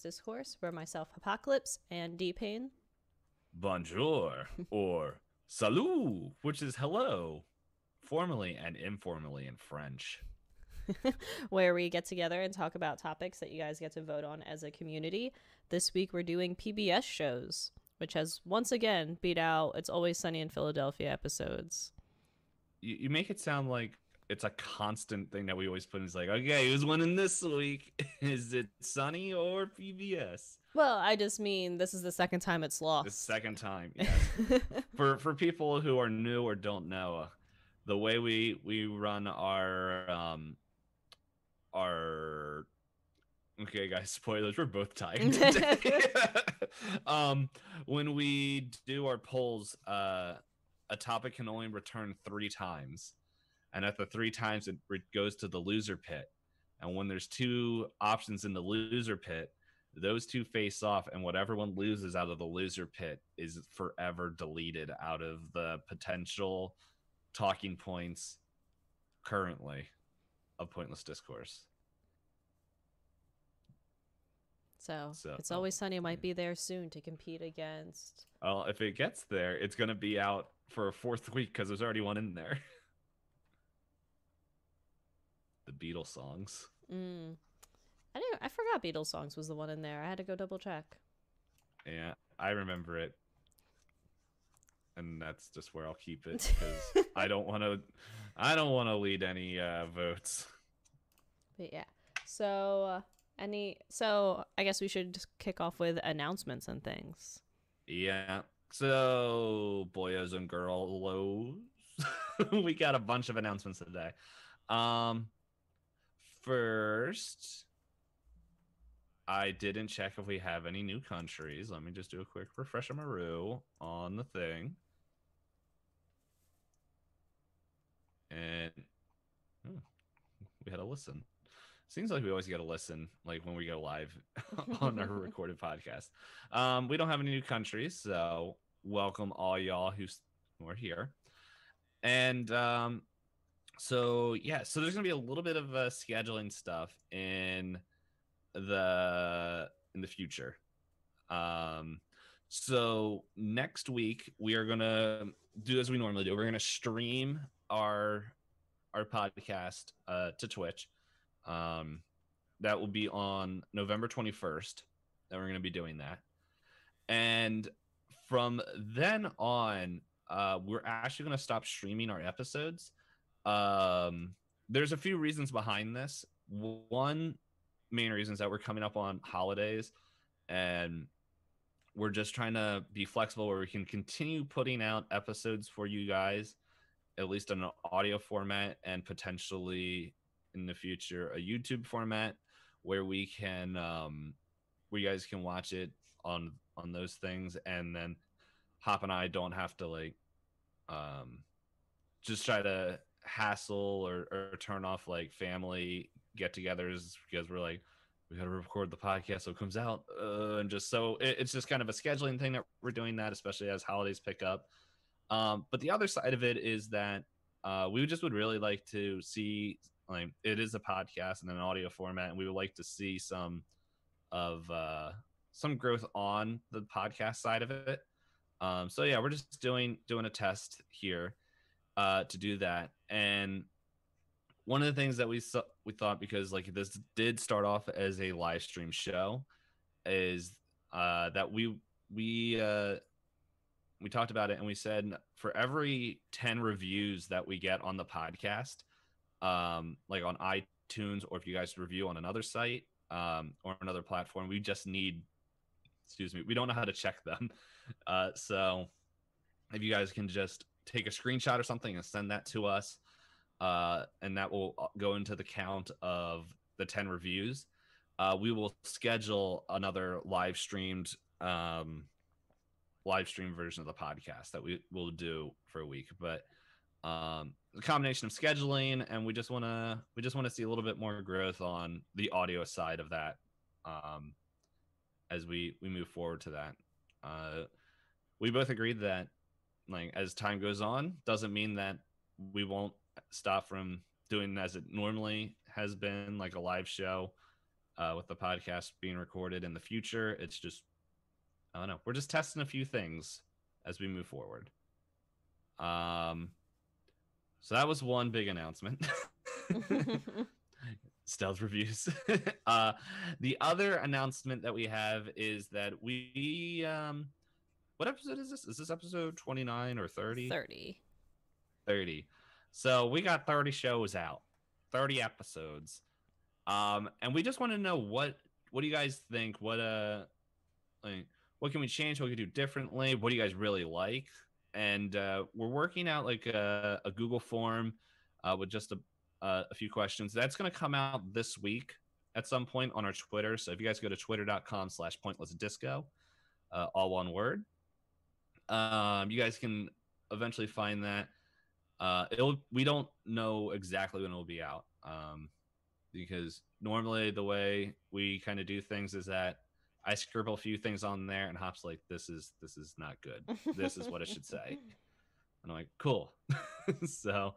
Discourse, where myself, Hoppocalypse and DPayne, Bonjour or salut, which is hello, formally and informally in French. where we get together and talk about topics that you guys get to vote on as a community. This week we're doing PBS shows, which has once again beat out It's Always Sunny in Philadelphia episodes. You make it sound like it's a constant thing that we always put in. It's like, okay, who's winning this week? Is it Sunny or PBS? Well, I just mean this is the second time it's The lost. second time, yes. For people who are new or don't know, the way we run our okay, guys, spoilers. We're both tired today. When we do our polls, a topic can only return 3 times, and at the 3 times, it goes to the loser pit. And when there's 2 options in the loser pit, those 2 face off, and whatever one loses out of the loser pit is forever deleted out of the potential talking points currently of Pointless Discourse. So, So, It's Always Sunny might be there soon to compete against. well, if it gets there, it's going to be out for a 4th week because there's already one in there. The Beatles songs. I forgot Beatles songs was the one in there. I had to go double check. Yeah, I remember it. And that's just where I'll keep it because I don't want to lead any votes. But yeah. So I guess we should just kick off with announcements and things. Yeah. So, boyos and girlos, we got a bunch of announcements today. First, I didn't check if we have any new countries. Let me just do a quick refresh of Maru on the thing. And we had a listen. Seems like we always get a listen, like when we go live on our recorded podcast. We don't have any new countries, so welcome all y'all who are here. And so there's gonna be a little bit of scheduling stuff in the future. So next week we are gonna do as we normally do. We're gonna stream our podcast to Twitch. That will be on November 21st that we're going to be doing that. And from then on, we're actually going to stop streaming our episodes. There's a few reasons behind this. One main reason is that we're coming up on holidays and we're just trying to be flexible where we can continue putting out episodes for you guys, at least in an audio format and potentially in the future a YouTube format where we can where you guys can watch it on those things, and then Hop and I don't have to like just try to hassle or turn off like family get-togethers because we're like we gotta record the podcast so it comes out and just so it's just kind of a scheduling thing that we're doing that, especially as holidays pick up. But the other side of it is that we just would really like to see, like, it is a podcast in an audio format, and we would like to see some growth on the podcast side of it. So yeah, we're just doing a test here to do that. And one of the things that we thought, because like this did start off as a live stream show, is that we talked about it and we said for every 10 reviews that we get on the podcast, like on iTunes, or if you guys review on another site or another platform, we just need, we don't know how to check them. So if you guys can just take a screenshot or something and send that to us, and that will go into the count of the 10 reviews, we will schedule another live stream version of the podcast that we will do for a week. But a combination of scheduling, and we just want to see a little bit more growth on the audio side of that as we move forward to that. We both agreed that, like, as time goes on, doesn't mean that we won't stop from doing as it normally has been, like a live show. with the podcast being recorded in the future. It's just, I don't know. We're just testing a few things as we move forward. So that was one big announcement. Stealth reviews. The other announcement that we have is that we what episode is this? Is this episode 29 or 30? 30. So we got 30 shows out, 30 episodes. And we just want to know what do you guys think? What can we change? What can we do differently? What do you guys really like? And we're working out like a Google form with just a few questions. That's going to come out this week at some point on our Twitter. So if you guys go to twitter.com/pointlessdisco, all one word, you guys can eventually find that. We don't know exactly when it'll be out, because normally the way we kind of do things is that I scribble a few things on there, and Hop's like, "This is not good. This is what it should say." And I'm like, "Cool." So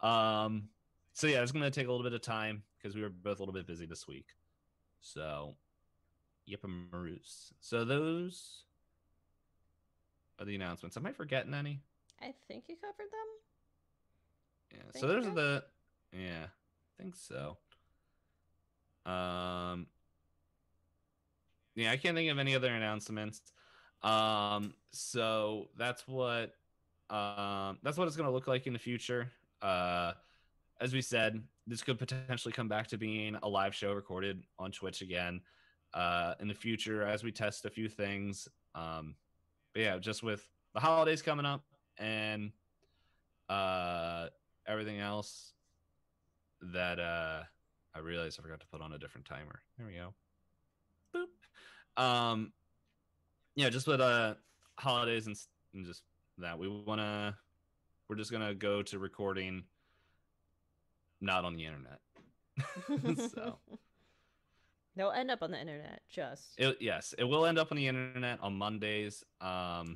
yeah, it's gonna take a little bit of time because we were both a little bit busy this week. So, yippamarooz. So those are the announcements. Am I forgetting any? I think you covered them. Yeah. So those are the. Yeah, I think so. Yeah, I can't think of any other announcements. So that's what it's going to look like in the future. As we said, this could potentially come back to being a live show recorded on Twitch again in the future as we test a few things. But yeah, just with the holidays coming up and everything else that I realized I forgot to put on a different timer. There we go. Boop. Yeah, just with holidays and just that we're just gonna go to recording not on the internet. So they'll end up on the internet. Yes, it will end up on the internet on Mondays. Let's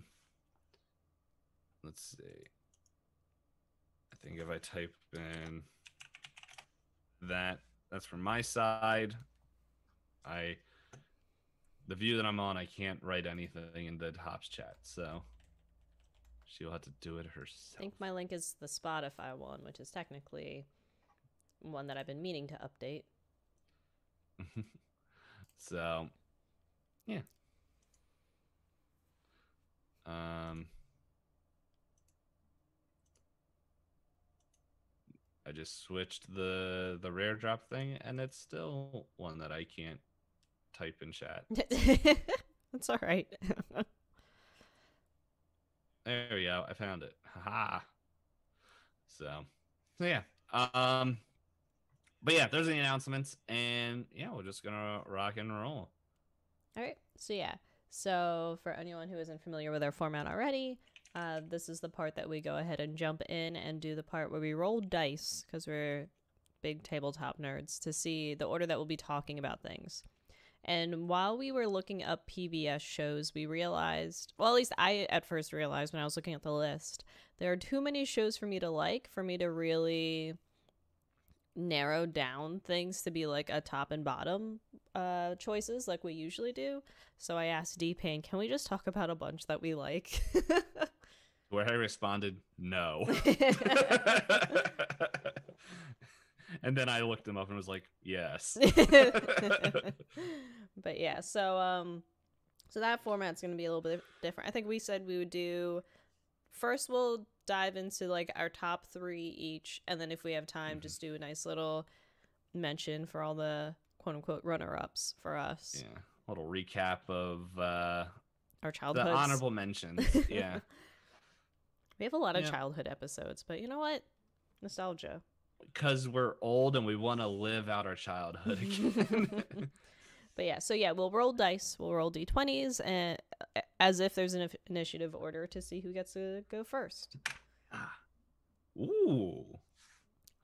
see. I think if I type in that's from my side. The view that I'm on, I can't write anything in the Hops chat, so she'll have to do it herself. I think my link is the Spotify one, which is technically one that I've been meaning to update. So, yeah. I just switched the rare drop thing, and it's still one that I can't type in chat. That's all right. There we go. I found it. Haha. So yeah. But yeah, there's the announcements, and yeah, we're just gonna rock and roll. All right. So yeah. So for anyone who isn't familiar with our format already, this is the part that we go ahead and jump in and do the part where we roll dice, because we're big tabletop nerds, to see the order that we'll be talking about things. And while we were looking up PBS shows, we realized, well, at least I at first realized when I was looking at the list, there are too many shows for me to like, for me to really narrow down things to be like a top and bottom choices like we usually do. So I asked DPayne, can we just talk about a bunch that we like? Where I responded, no. And then I looked him up and was like, yes. But yeah, so that format's going to be a little bit different. I think we said we would do, first we'll dive into like our top 3 each, and then if we have time, just do a nice little mention for all the quote unquote runner-ups for us. Yeah, a little recap of our childhood, the honorable mentions. Yeah. We have a lot of childhood episodes, but you know what? Nostalgia. Because we're old and we want to live out our childhood again. But yeah, so yeah, we'll roll dice. We'll roll d20s, and as if there's an initiative order to see who gets to go first. Ooh.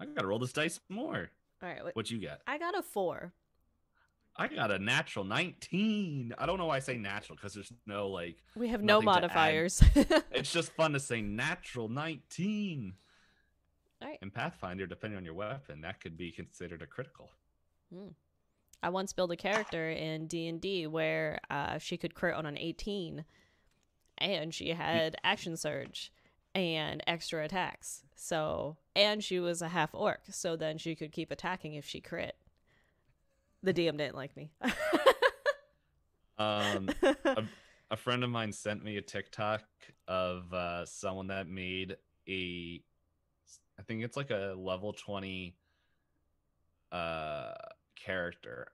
I gotta roll this dice more. All right. What you got? I got a 4. I got a natural 19. I don't know why I say natural, because there's no like... We have no modifiers. It's just fun to say natural 19. All right. In Pathfinder, depending on your weapon, that could be considered a critical. I once built a character in D&D where she could crit on an 18, and she had action surge and extra attacks. So, and she was a half orc, so then she could keep attacking if she crit. The DM didn't like me. A friend of mine sent me a TikTok of someone that made I think it's like a level 20 character.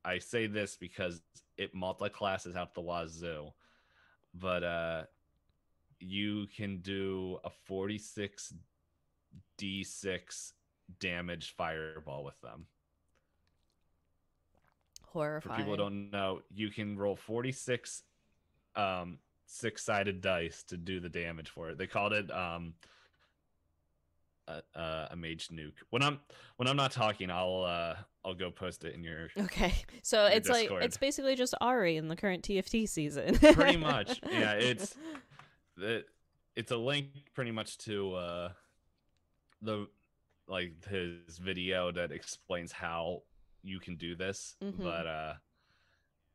I say this because it multi-classes out the wazoo, but you can do a 46 d6 damage fireball with them. Horrifying. For people who don't know, you can roll 46 six-sided dice to do the damage for it. They called it a mage nuke. When I'm not talking, I'll go post it in your Okay. So your it's Discord. like it's basically just Ari in the current TFT season. Pretty much. Yeah, it's a link pretty much to the his video that explains how you can do this. Mm-hmm. But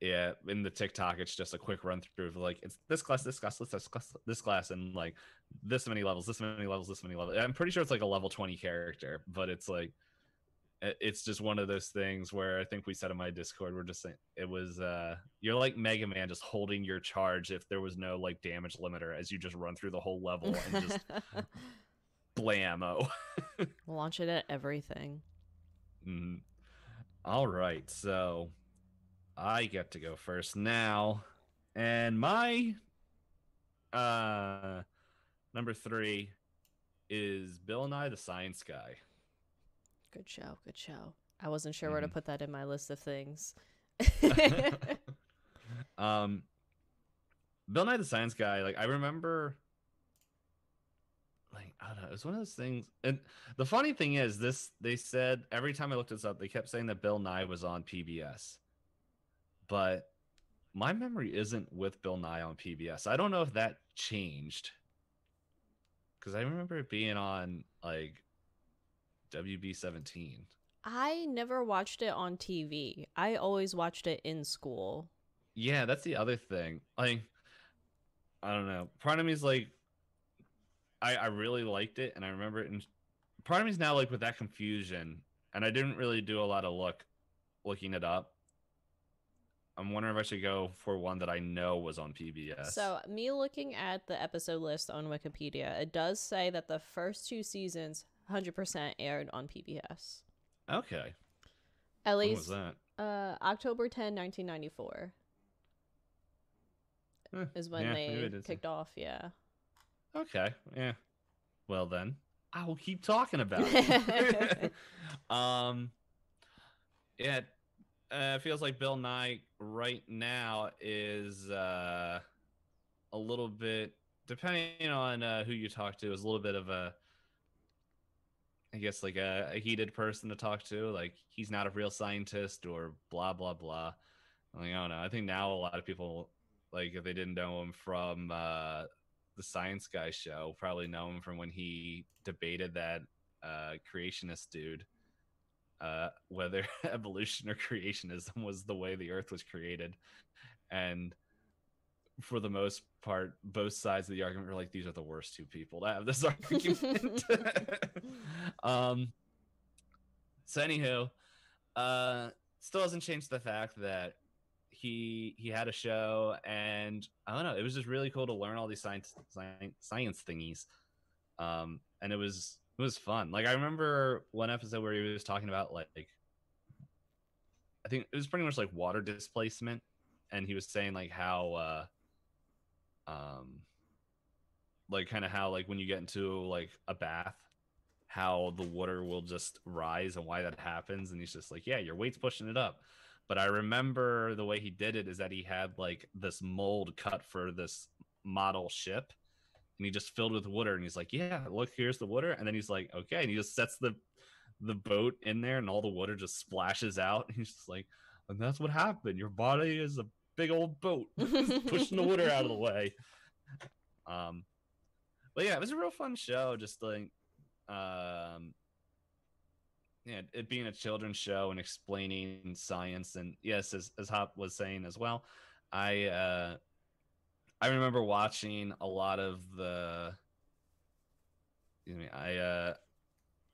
yeah, in the TikTok it's just a quick run through of like it's this class, and like this many levels, this many levels, this many levels. I'm pretty sure it's like a level 20 character, but it's like it's just one of those things where I think we said in my Discord, we're just saying it was you're like Mega Man just holding your charge if there was no like damage limiter as you just run through the whole level and just blammo. Launch it at everything. Mm-hmm. All right, so I get to go first now, and my number 3 is Bill Nye the Science Guy. Good show. Good show. I wasn't sure where to put that in my list of things. Bill Nye the Science Guy, like I remember, like I don't know, it was one of those things. And the funny thing is, they said every time I looked this up, they kept saying that Bill Nye was on PBS, but my memory isn't with Bill Nye on PBS. I don't know if that changed, because I remember it being on like WB17. I never watched it on TV. I always watched it in school. Yeah, that's the other thing. Like, I don't know. Part of me is like, I really liked it, and I remember it. And part of me is now like with that confusion, and I didn't really do a lot of looking it up. I'm wondering if I should go for one that I know was on PBS. So, me looking at the episode list on Wikipedia, it does say that the first 2 seasons 100% aired on PBS. Okay. At least when was that? October 10, 1994 is when they kicked off, yeah. Okay, yeah. Well then, I will keep talking about it. Yeah, it feels like Bill Nye right now is a little bit, depending on who you talk to, is a little bit of a, I guess, like a heated person to talk to. Like, he's not a real scientist or blah, blah, blah. Like, I don't know. I think now a lot of people, like, if they didn't know him from the Science Guy show, probably know him from when he debated that creationist dude, whether evolution or creationism was the way the Earth was created. And for the most part, both sides of the argument were like, these are the worst 2 people to have this argument. So anywho, still doesn't change the fact that he had a show, and I don't know, it was just really cool to learn all these science thingies. And it was fun. Like, I remember one episode where he was talking about like I think it was pretty much like water displacement, and he was saying like how like kind of how like when you get into like a bath, how the water will just rise and why that happens. And he's just like, yeah, your weight's pushing it up. But I remember the way he did it is that he had like this mold cut for this model ship, and he just filled with water, and he's like, yeah, look, here's the water. And then he's like, okay, and he just sets the boat in there, and all the water just splashes out, and he's just like, and that's what happened. Your body is a big old boat pushing the water out of the way. But yeah, it was a real fun show. Just like yeah, it being a children's show and explaining science, and yes, as Hop was saying as well, I uh, I remember watching a lot of the. Excuse me, I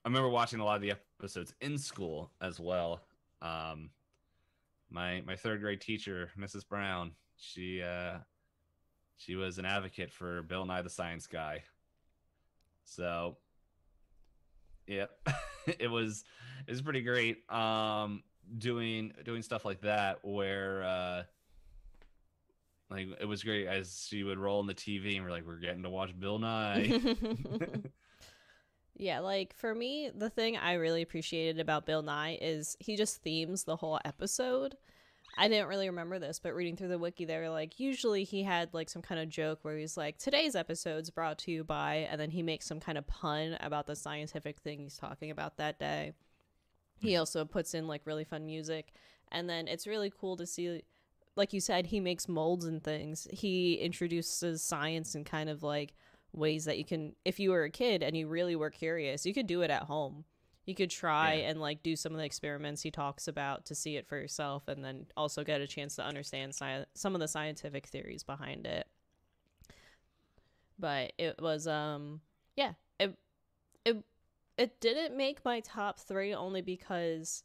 remember watching a lot of the episodes in school as well. Um, my third grade teacher, Mrs. Brown, she was an advocate for Bill Nye the Science Guy. So yeah, it was pretty great. Doing stuff like that where like it was great as she would roll in the TV and we're like, we're getting to watch Bill Nye. Yeah, like for me, the thing I really appreciated about Bill Nye is he just themes the whole episode. I didn't really remember this, but reading through the wiki, they were like, usually he had like some kind of joke where he's like, today's episode's brought to you by, and then he makes some kind of pun about the scientific thing he's talking about that day. He also puts in like really fun music, and then it's really cool to see, like you said, he makes molds and things. He introduces science in kind of like ways that you can, if you were a kid and you really were curious, you could do it at home. You could try and like do some of the experiments he talks about to see it for yourself, and then also get a chance to understand some of the scientific theories behind it. But it was yeah, it it didn't make my top 3 only because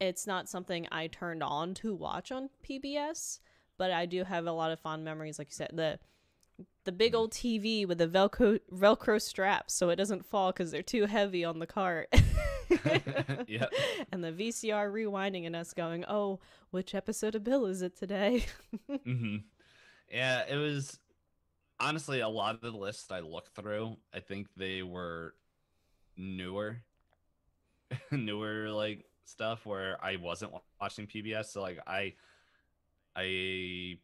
it's not something I turned on to watch on PBS, but I do have a lot of fond memories, like you said, the big old TV with the Velcro straps so it doesn't fall because they're too heavy on the cart. Yep. And the VCR rewinding and us going, oh, which episode of Bill is it today? Mm-hmm. Yeah, it was honestly a lot of the lists I looked through. I think they were newer, newer like stuff where I wasn't watching PBS. So like I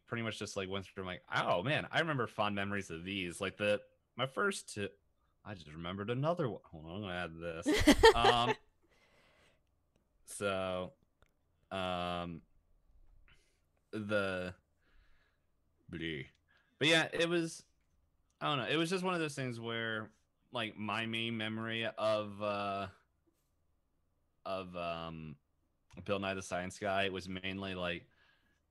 pretty much just like went through. I'm like, oh man, I remember fond memories of these. Like my first two, I just remembered another one. Hold on, I'm gonna add this. So, the, but yeah, it was. I don't know. It was just one of those things where, like, my main memory of Bill Nye the Science Guy was mainly like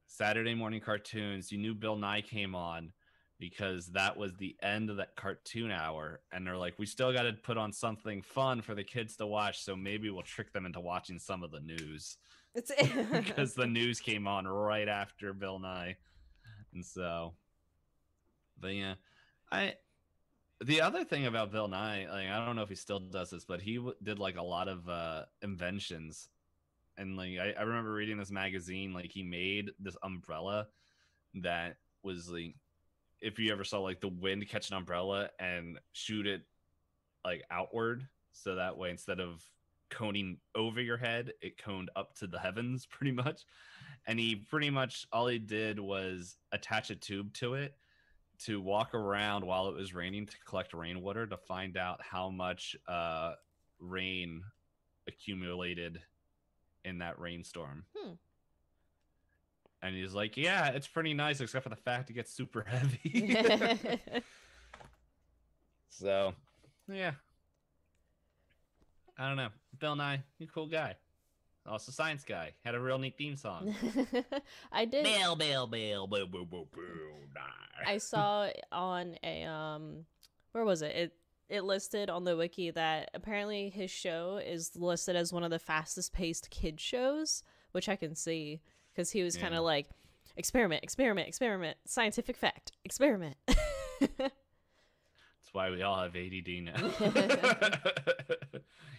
Saturday morning cartoons. You knew Bill Nye came on because that was the end of that cartoon hour, and they're like, we still got to put on something fun for the kids to watch, so maybe we'll trick them into watching some of the news. Because the news came on right after Bill Nye, and so, but yeah, the other thing about Bill Nye, like, I don't know if he still does this, but he did like a lot of inventions. And like I remember reading this magazine, like he made this umbrella that was like, if you ever saw like the wind catch an umbrella and shoot it like outward, so that way instead of coning over your head, it coned up to the heavens pretty much. And he pretty much, all he did was attach a tube to it to walk around while it was raining to collect rainwater to find out how much rain accumulated in that rainstorm. And he's like, yeah, it's pretty nice except for the fact it gets super heavy. So yeah, I don't know, Bill Nye, you cool guy, also science guy, had a real neat theme song. I did. Bill Nye. I saw on a where was it? It listed on the wiki that apparently his show is listed as one of the fastest paced kid shows, which I can see because he was kind of like experiment, scientific fact, experiment. That's why we all have ADD now.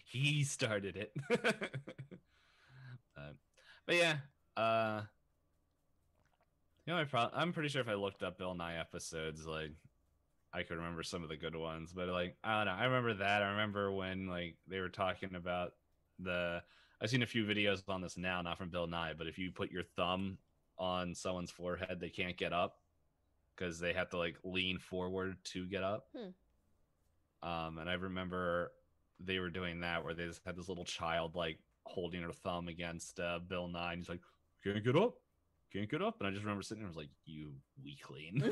He started it. But yeah, I'm pretty sure if I looked up Bill Nye episodes, like, I could remember some of the good ones, but like, I don't know. I remember that. I remember when like they were talking about I've seen a few videos on this now, not from Bill Nye, but if you put your thumb on someone's forehead, they can't get up because they have to like lean forward to get up. And I remember they were doing that where they just had this little child like holding her thumb against Bill Nye, and he's like, can't get up. And I just remember sitting there, I was like, you weakling.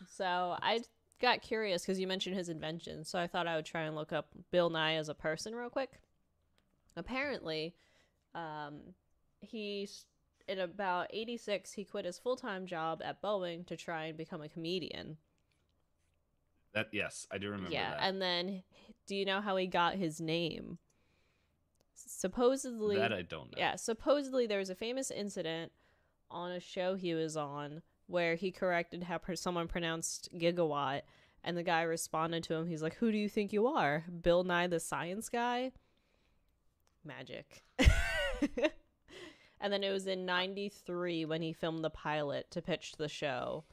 So I got curious because you mentioned his invention, so I thought I would try and look up Bill Nye as a person real quick. Apparently, he's in about 86, he quit his full-time job at Boeing to try and become a comedian. Yes, I do remember that. Yeah, and then do you know how he got his name? Supposedly, that I don't know. Yeah, supposedly there was a famous incident on a show he was on where he corrected how someone pronounced gigawatt, and the guy responded to him. He's like, "Who do you think you are? Bill Nye the Science Guy?" Magic. And then it was in 93 when he filmed the pilot to pitch the show.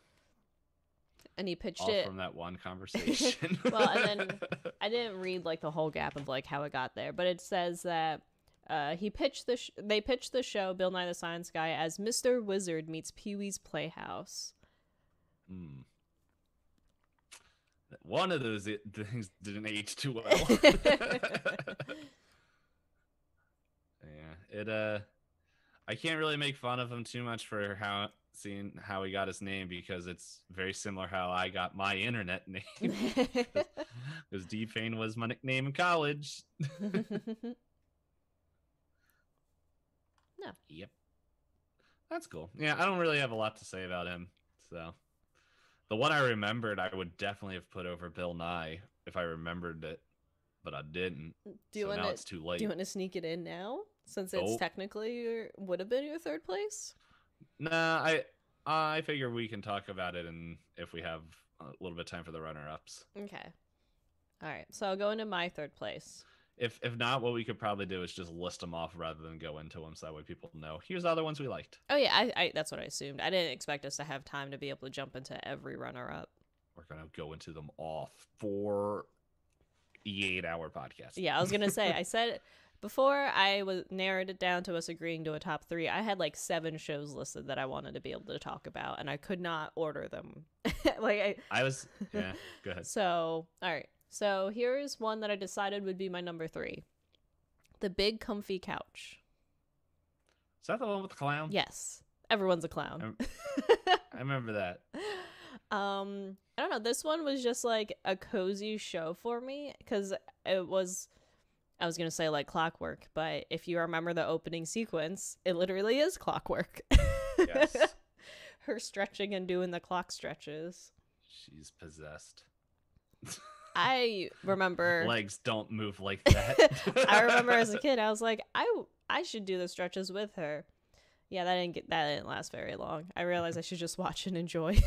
And he pitched all it from that one conversation. Well, and then I didn't read like the whole gap of like how it got there, but it says that they pitched the show Bill Nye the Science Guy as Mr. Wizard meets Pee-wee's Playhouse. One of those things didn't age too well. Yeah, I can't really make fun of him too much for seeing how he got his name, because it's very similar how I got my internet name. Because DPayne was my nickname in college. No. Yep. That's cool. Yeah, I don't really have a lot to say about him. So the one I remembered, I would definitely have put over Bill Nye if I remembered it, but I didn't. Now it's too late. Do you want to sneak it in now, since it's technically would have been your third place? Nah, I figure we can talk about it, and if we have a little bit of time for the runner-ups. Okay. All right. So I'll go into my third place. If not, what we could probably do is just list them off rather than go into them, so that way people know. Here's the other ones we liked. Oh yeah, I that's what I assumed. I didn't expect us to have time to be able to jump into every runner-up. We're gonna go into them all for the 8-hour podcast. Yeah, I was gonna say. I said before I narrowed it down to us agreeing to a top 3. I had like 7 shows listed that I wanted to be able to talk about, and I could not order them. Yeah. Go ahead. So all right. So here's one that I decided would be my number 3. The Big Comfy Couch. Is that the one with the clown? Yes. Everyone's a clown. I remember that. I don't know. This one was just like a cozy show for me because it was, I was going to say like clockwork, but if you remember the opening sequence, it literally is clockwork. Yes. Her stretching and doing the clock stretches. She's possessed. I remember legs don't move like that. I remember as a kid, I was like, I should do the stretches with her. Yeah, that didn't last very long. I realized I should just watch and enjoy.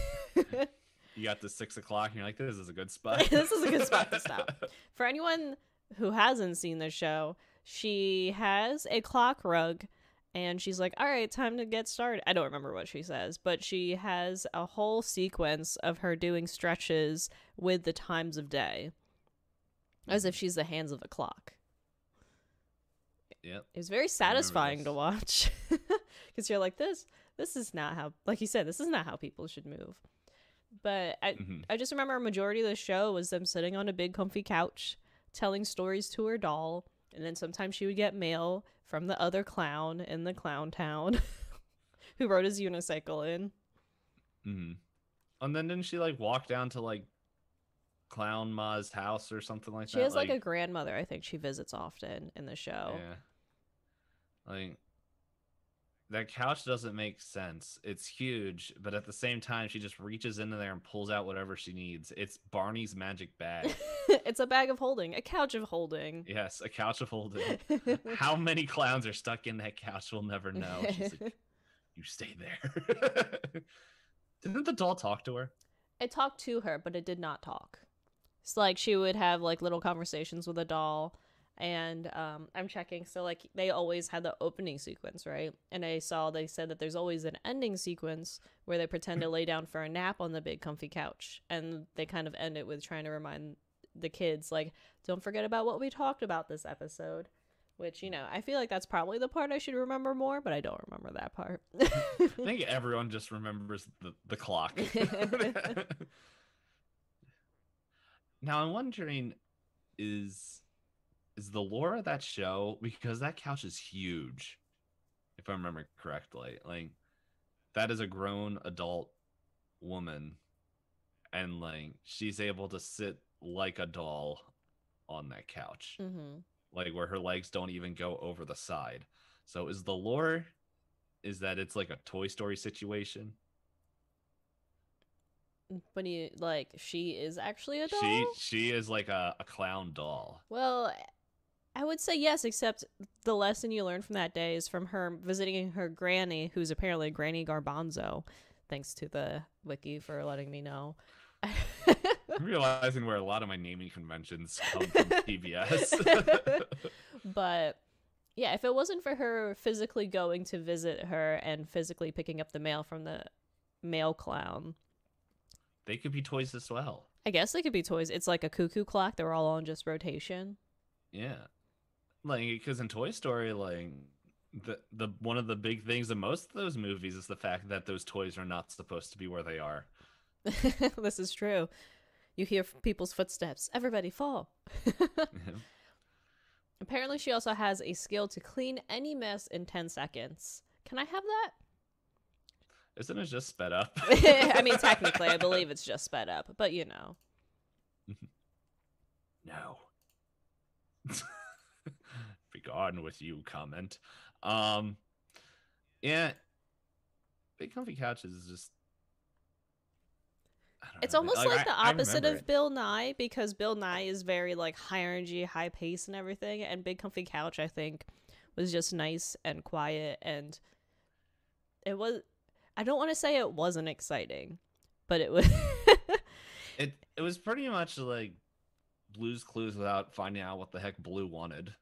You got to 6 o'clock, and you're like, this is a good spot. This is a good spot to stop. For anyone who hasn't seen the show, she has a clock rug, and she's like, all right, time to get started. I don't remember what she says, but she has a whole sequence of her doing stretches with the times of day, as if she's the hands of a clock. Yep. It was very satisfying to watch, because you're like, this is not how, like you said, this is not how people should move. But I just remember a majority of the show was them sitting on a big comfy couch, telling stories to her doll, and then sometimes she would get mail from the other clown in the clown town who rode his unicycle in. And then didn't she like walk down to like Clown Ma's house or something like that? She has like a grandmother, I think she visits often in the show. Yeah. Like, that couch doesn't make sense. It's huge, but at the same time, she just reaches into there and pulls out whatever she needs. It's Barney's magic bag. It's a bag of holding, a couch of holding. Yes, a couch of holding. How many clowns are stuck in that couch? We'll never know. She's like, you stay there. Didn't the doll talk to her? It talked to her, but it did not talk. It's like she would have like little conversations with a doll. And I'm checking, so like they always had the opening sequence, right? And they said that there's always an ending sequence where they pretend to lay down for a nap on the big comfy couch, and they kind of end it with trying to remind the kids, like, don't forget about what we talked about this episode. Which, you know, I feel like that's probably the part I should remember more, but I don't remember that part. I think everyone just remembers the clock. Now I'm wondering, is the lore of that show, because that couch is huge, if I remember correctly, like that is a grown adult woman and like she's able to sit like a doll on that couch, like where her legs don't even go over the side. So is the lore is that it's like a Toy Story situation? When you like, she is actually a doll. She is like a clown doll. Well, I would say yes, except the lesson you learn from that day is from her visiting her granny, who's apparently Granny Garbanzo. Thanks to the wiki for letting me know. I'm realizing where a lot of my naming conventions come from PBS. But yeah, if it wasn't for her physically going to visit her and physically picking up the mail from the mail clown, they could be toys as well. I guess they could be toys. It's like a cuckoo clock. They're all on just rotation. Yeah. Like, because in Toy Story, like, the one of the big things in most of those movies is the fact that those toys are not supposed to be where they are. This is true. You hear people's footsteps. Everybody fall. Apparently, she also has a skill to clean any mess in 10 seconds. Can I have that? Isn't it just sped up? I mean, technically, I believe it's just sped up, but you know. No. Be gone with you, comment. Yeah. Big Comfy Couch is just... It's almost like the opposite of Bill Nye, because Bill Nye is very like high energy, high pace and everything, and Big Comfy Couch, I think, was just nice and quiet, and it was... I don't want to say it wasn't exciting, but it was... it was pretty much like Blue's Clues without finding out what the heck Blue wanted.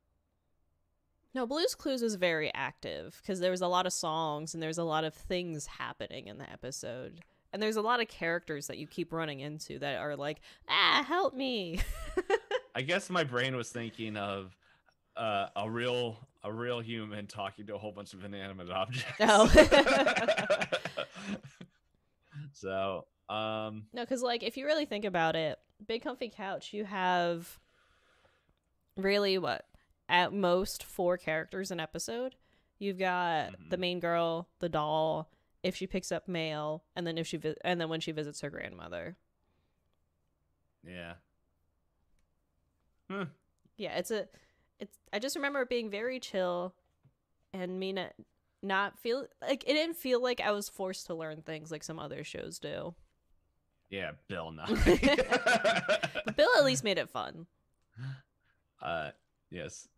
No, Blue's Clues was very active, because there was a lot of songs, and there's a lot of things happening in the episode. And there's a lot of characters that you keep running into that are like, help me. I guess my brain was thinking of a real human talking to a whole bunch of inanimate objects. Oh. So, no, because like if you really think about it, Big Comfy Couch, you have really at most 4 characters an episode. You've got the main girl, the doll, if she picks up mail, and then and then when she visits her grandmother. Yeah. Yeah, it's I just remember it being very chill, and me not feel like it didn't feel like I was forced to learn things like some other shows do. Yeah, Bill Nye. But Bill at least made it fun. Yes.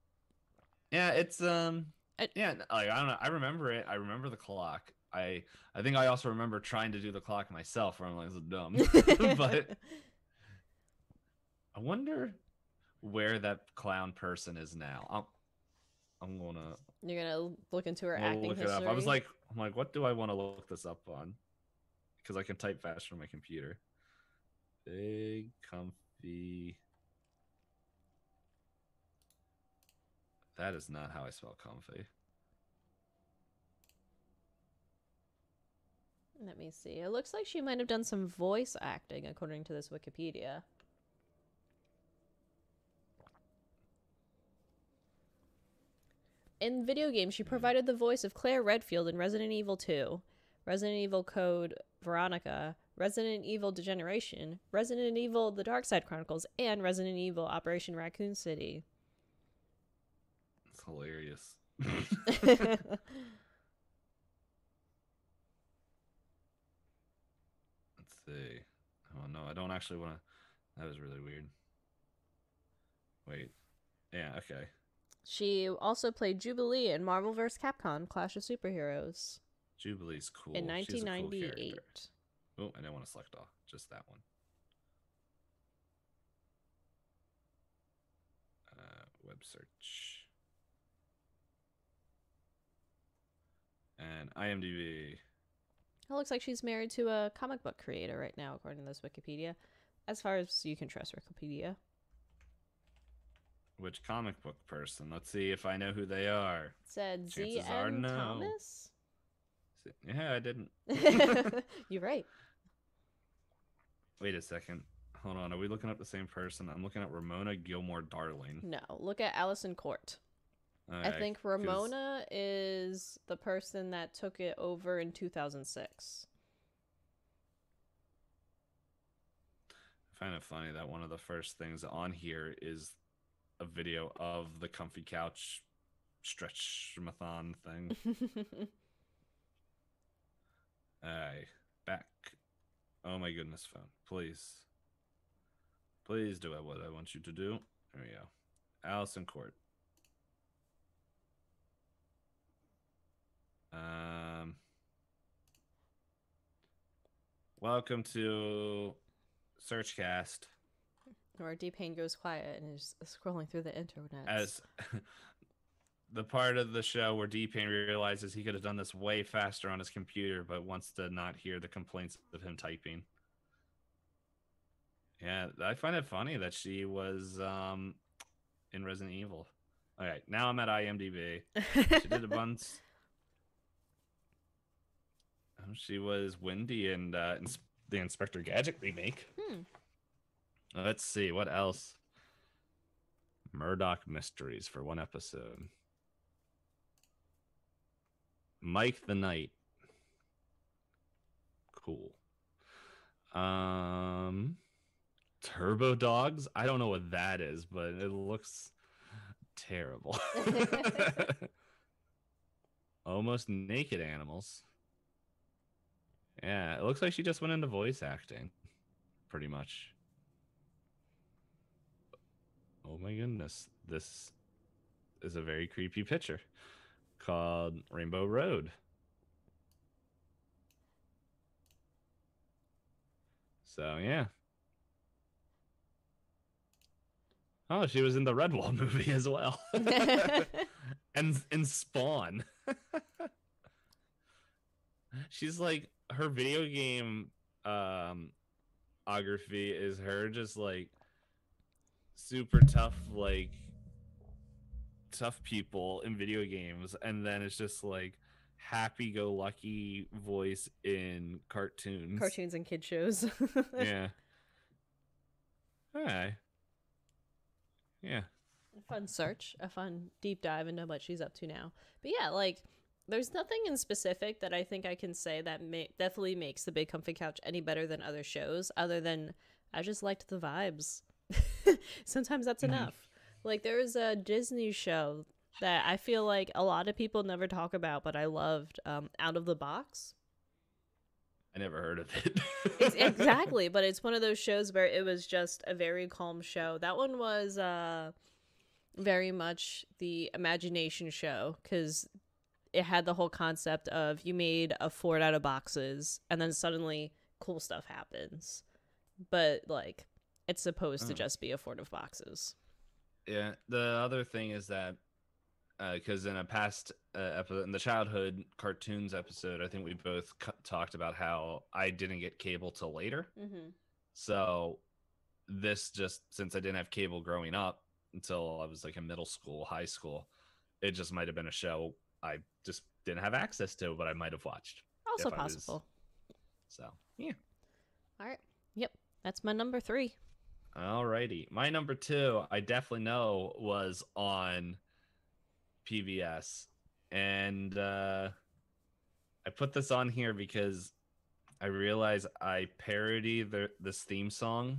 Yeah, it's yeah, like I don't know. I remember it. I remember the clock. I think I also remember trying to do the clock myself, where I'm like, this is dumb. But I wonder where that clown person is now. You're gonna look into her acting look history. it up. I'm like, what do I want to look this up on? Because I can type faster on my computer. Big Comfy. That is not how I spell comfy. Let me see. It looks like she might have done some voice acting, according to this Wikipedia. In video games, she provided the voice of Claire Redfield in Resident Evil 2, Resident Evil Code Veronica, Resident Evil Degeneration, Resident Evil The Dark Side Chronicles, and Resident Evil Operation Raccoon City. It's hilarious. Let's see. Oh no, I don't actually want to. That was really weird. Wait. Yeah, okay. She also played Jubilee in Marvel vs. Capcom Clash of Superheroes. Jubilee's cool. In 1998. Cool. Oh, I don't want to select all. Just that one. Web search. And IMDb. It looks like she's married to a comic book creator right now, according to this Wikipedia. As far as you can trust Wikipedia. Which comic book person? Let's see if I know who they are. It said Chances Z.M. are no. Thomas? Yeah, I didn't. You're right. Wait a second. Hold on. Are we looking up the same person? I'm looking at Ramona Gilmore Darling. No, look at Allison Court. Right, I think Ramona is the person that took it over in 2006. find it funny that one of the first things on here is a video of the comfy couch stretch-mathon thing. Alright, back. Oh my goodness, phone. Please. Please do what I want you to do. There we go. Allison Court. Welcome to Searchcast. Or DPayne goes quiet and is scrolling through the internet. As the part of the show where DPayne realizes he could have done this way faster on his computer, but wants to not hear the complaints of him typing. Yeah, I find it funny that she was in Resident Evil. All right, now I'm at IMDb. She did a bunch. She was Wendy in the Inspector Gadget remake. Let's see, what else? Murdoch Mysteries for one episode. Mike the Knight. Cool. Turbo Dogs? I don't know what that is, but it looks terrible. Almost Naked Animals. Yeah, it looks like she just went into voice acting. Pretty much. Oh my goodness. This is a very creepy picture called Rainbow Road. So, yeah. Oh, she was in the Redwall movie as well. and Spawn. She's like, her video game ography is her just like super tough, like tough people in video games, and then it's just like happy-go-lucky voice in cartoons and kid shows. Yeah. All right. Yeah. A fun search, a fun deep dive into what she's up to now. But yeah, like, there's nothing in specific that I think I can say that definitely makes the Big Comfy Couch any better than other shows, other than I just liked the vibes. Sometimes that's enough. Like, there was a Disney show that I feel like a lot of people never talk about, but I loved, Out of the Box. I never heard of it. Exactly, but it's one of those shows where it was just a very calm show. That one was very much the imagination show, because it had the whole concept of you made a fort out of boxes, and then suddenly cool stuff happens. But, like, it's supposed to just be a fort of boxes. Yeah, the other thing is that because in a past episode, in the childhood cartoons episode, I think we both talked about how I didn't get cable till later. So this just, since I didn't have cable growing up until I was like in middle school, high school, it just might have been a show I just didn't have access to, but I might have watched. Also possible. So, yeah. All right. Yep. That's my number 3. Alrighty. My number 2, I definitely know, was on PBS. And I put this on here because I realize I parody this theme song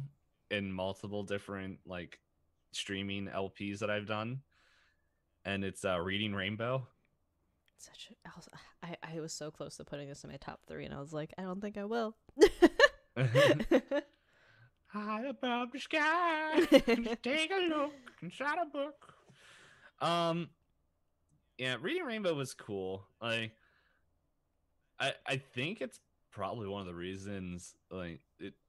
in multiple different like streaming LPs that I've done. And it's Reading Rainbow. I was so close to putting this in my top 3, and I was like, I don't think I will. High above the sky, just take a look inside a book. Yeah, Reading Rainbow was cool. Like, I think it's probably one of the reasons, like,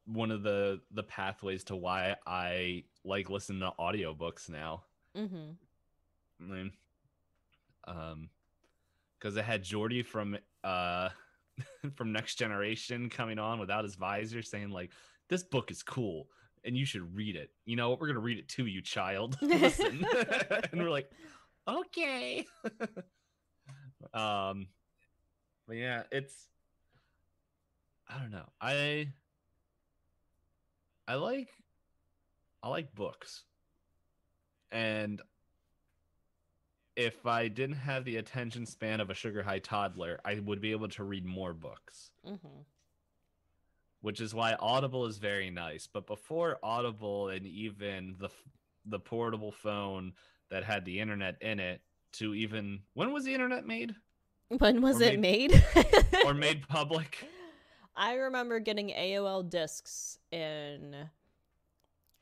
one of the pathways to why I like listening to audiobooks now. I mean, because it had Jordy from from Next Generation coming on without his visor, saying like, "This book is cool, and you should read it. You know, we're gonna read it to you, child. Listen." And we're like, "Okay." But yeah, it's, I don't know. I like books, and if I didn't have the attention span of a sugar high toddler, I would be able to read more books. which is why Audible is very nice. But before Audible and even the portable phone that had the internet in it, to even when was the internet made? When was Or it made made? or made public? I remember getting AOL discs in,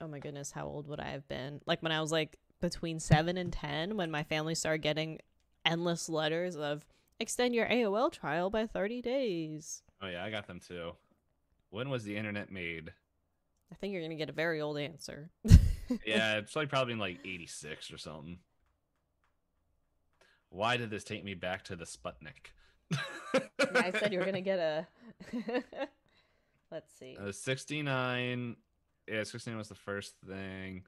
oh my goodness, how old would I have been? Like when I was like between 7 and 10, when my family started getting endless letters of extend your AOL trial by 30 days. Oh yeah, I got them too. When was the internet made? I think you're going to get a very old answer. Yeah, it's like probably in like 86 or something. Why did this take me back to the Sputnik? Yeah, I said you were going to get a. Let's see. 69. Yeah, 69 was the first thing.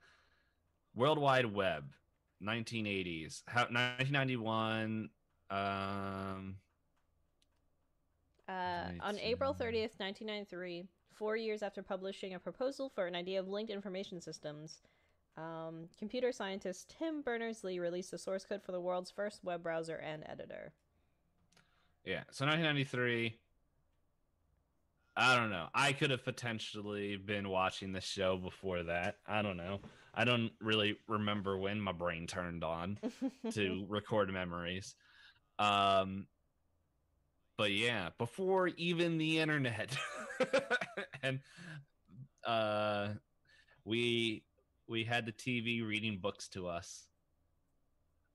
World Wide Web, 1980s. 1991. On April 30th, 1993, 4 years after publishing a proposal for an idea of linked information systems, computer scientist Tim Berners-Lee released the source code for the world's first web browser and editor. Yeah, so 1993. I don't know. I could have potentially been watching the show before that. I don't know. I don't really remember when my brain turned on to record memories. But yeah, before even the internet. And we had the TV reading books to us.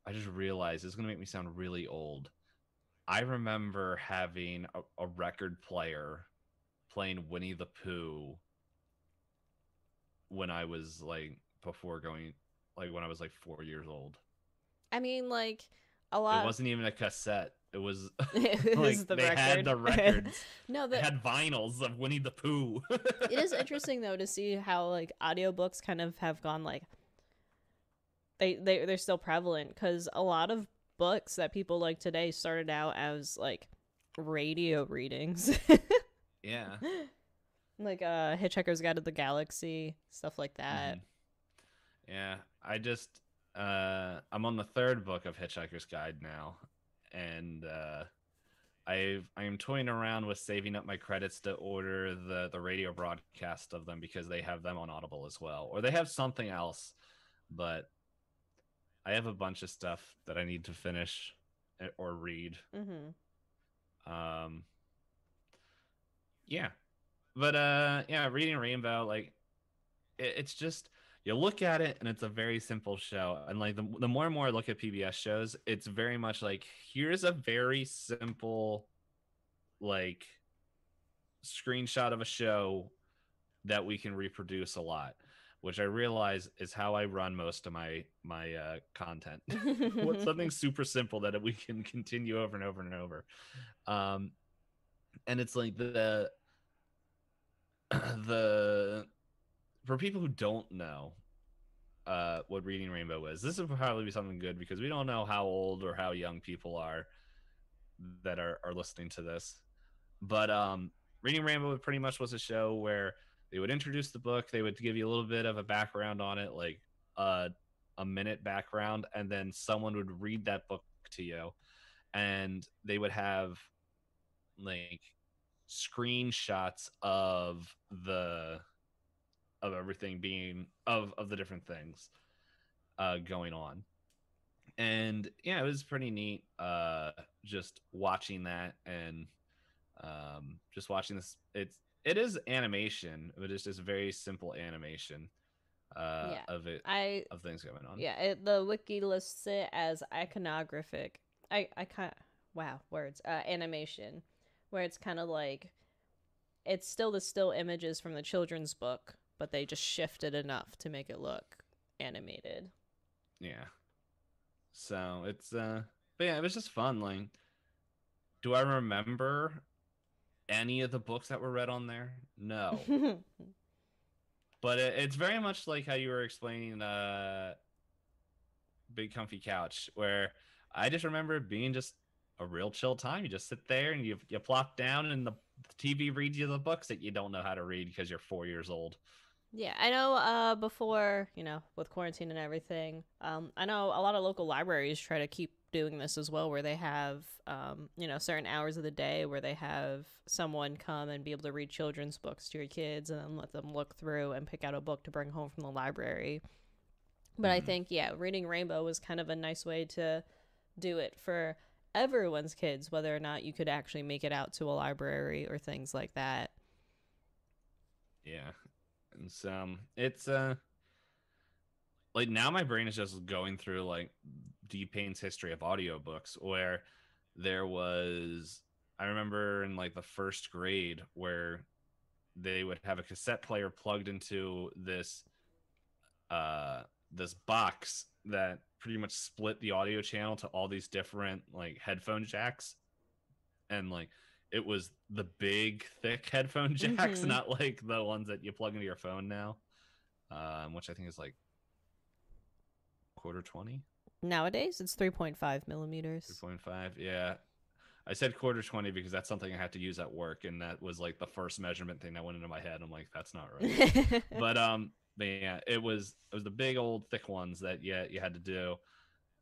I just realized it's going to make me sound really old. I remember having a record player playing Winnie the Pooh when I was like when I was like 4 years old. I mean, like a It lot. wasn't even a cassette. It was It like was the they record. had the records. No, they had vinyls of Winnie the Pooh. It is interesting though to see how like audiobooks kind of have gone like they're still prevalent, because a lot of books that people like today started out as like radio readings. Yeah. Like Hitchhiker's Guide to the Galaxy, stuff like that. Mm-hmm. Yeah, I just I'm on the third book of Hitchhiker's Guide now, and I am toying around with saving up my credits to order the radio broadcast of them, because they have them on Audible as well, or they have something else, but I have a bunch of stuff that I need to finish or read. Mm-hmm. Yeah, but yeah, Reading Rainbow, like it's just, you look at it and it's a very simple show, and like the more and more I look at PBS shows, it's very much like, here's a very simple like screenshot of a show that we can reproduce a lot, which I realize is how I run most of my content. What's something super simple that we can continue over and over and over. And it's like the for people who don't know what Reading Rainbow is, this would probably be something good, because we don't know how old or how young people are that are listening to this. But Reading Rainbow pretty much was a show where they would introduce the book, they would give you a little bit of a background on it, like a minute background, and then someone would read that book to you, and they would have like screenshots of everything being of the different things going on. And yeah, it was pretty neat just watching that, and just watching this. It is animation, but it's just very simple animation of things going on. Yeah, the wiki lists it as iconographic. I kind wow, words. Animation, where it's kind of like it's still the still images from the children's book, but they just shifted enough to make it look animated. Yeah. So it's but yeah, it was just fun. Like, do I remember any of the books that were read on there? No. But it's very much like how you were explaining Big Comfy Couch, where I just remember it being just a real chill time. You just sit there and you plop down, and the TV reads you the books that you don't know how to read because you're 4 years old. Yeah, I know before, with quarantine and everything, I know a lot of local libraries try to keep doing this as well, where they have, certain hours of the day where they have someone come and be able to read children's books to your kids and then let them look through and pick out a book to bring home from the library. But I think, Reading Rainbow was kind of a nice way to do it for everyone's kids, whether or not you could actually make it out to a library or things like that. Yeah. And so it's like now my brain is just going through like DPayne's history of audiobooks, where I remember in like the first grade where they would have a cassette player plugged into this box that pretty much split the audio channel to all these different like headphone jacks, and like it was the big thick headphone jacks, not like the ones that you plug into your phone now, which I think is like quarter 20 nowadays. It's 3.5 millimeters. 3.5. Yeah, I said quarter 20 because that's something I had to use at work, and that was like the first measurement thing that went into my head. I'm like, that's not right. But yeah, it was the big old thick ones that you had to do.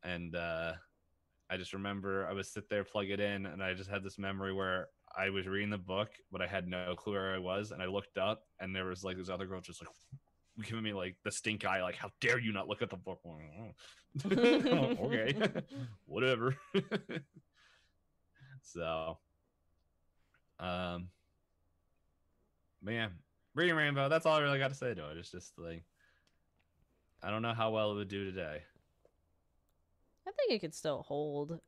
And I just remember I would sit there, plug it in, and I just had this memory where I was reading the book, but I had no clue where I was, and I looked up, and there was like this other girl just like giving me like the stink eye, like, how dare you not look at the book. Okay. Whatever. So but yeah, Reading Rainbow, that's all I really got to say to it. It's just like, I don't know how well it would do today. I think it could still hold.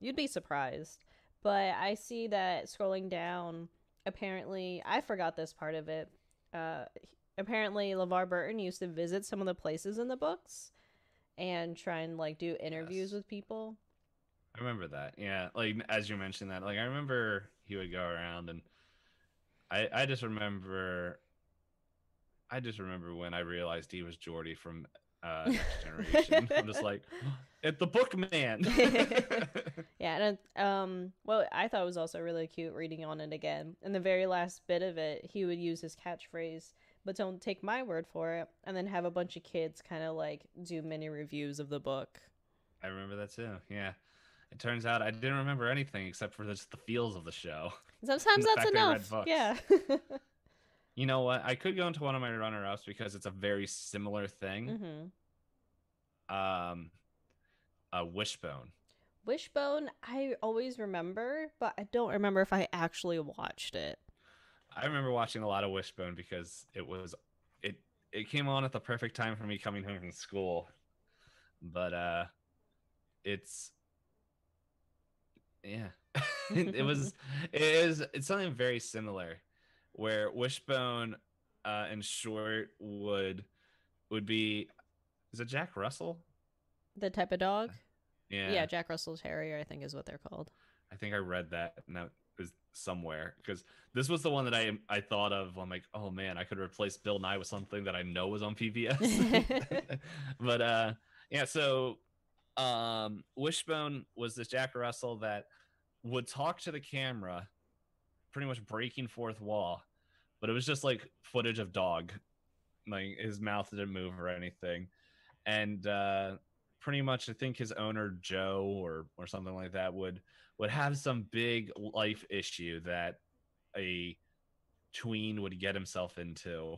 You'd be surprised. But I see that scrolling down, apparently, I forgot this part of it. Apparently, LeVar Burton used to visit some of the places in the books and try and like do interviews with people. I remember that. Yeah, like as you mentioned that, like I remember he would go around, and I just remember when I realized he was Geordi from Next Generation. I'm just like, it's the book man. Yeah, and what I thought was also really cute reading on it again. In the very last bit of it, he would use his catchphrase, "But don't take my word for it," and then have a bunch of kids kind of like do mini reviews of the book. I remember that too. Yeah. It turns out I didn't remember anything except for just the feels of the show. Sometimes that's enough. Yeah. You know what? I could go into one of my runner-ups because it's a very similar thing. Wishbone. Wishbone, I always remember, but I don't remember if I actually watched it. I remember watching a lot of Wishbone because it came on at the perfect time for me coming home from school. But it's it's something very similar, where Wishbone in short would be, is it Jack Russell, the type of dog? Yeah, Jack Russell Terrier, I think is what they're called. I think I read that, and that was somewhere, because this was the one that I thought of. I'm like, oh man, I could replace Bill Nye with something that I know was on PBS. But yeah, so Wishbone was this Jack Russell that would talk to the camera, pretty much breaking fourth wall, but it was just like footage of dog, like his mouth didn't move or anything. And pretty much I think his owner Joe or something like that would have some big life issue that a tween would get himself into,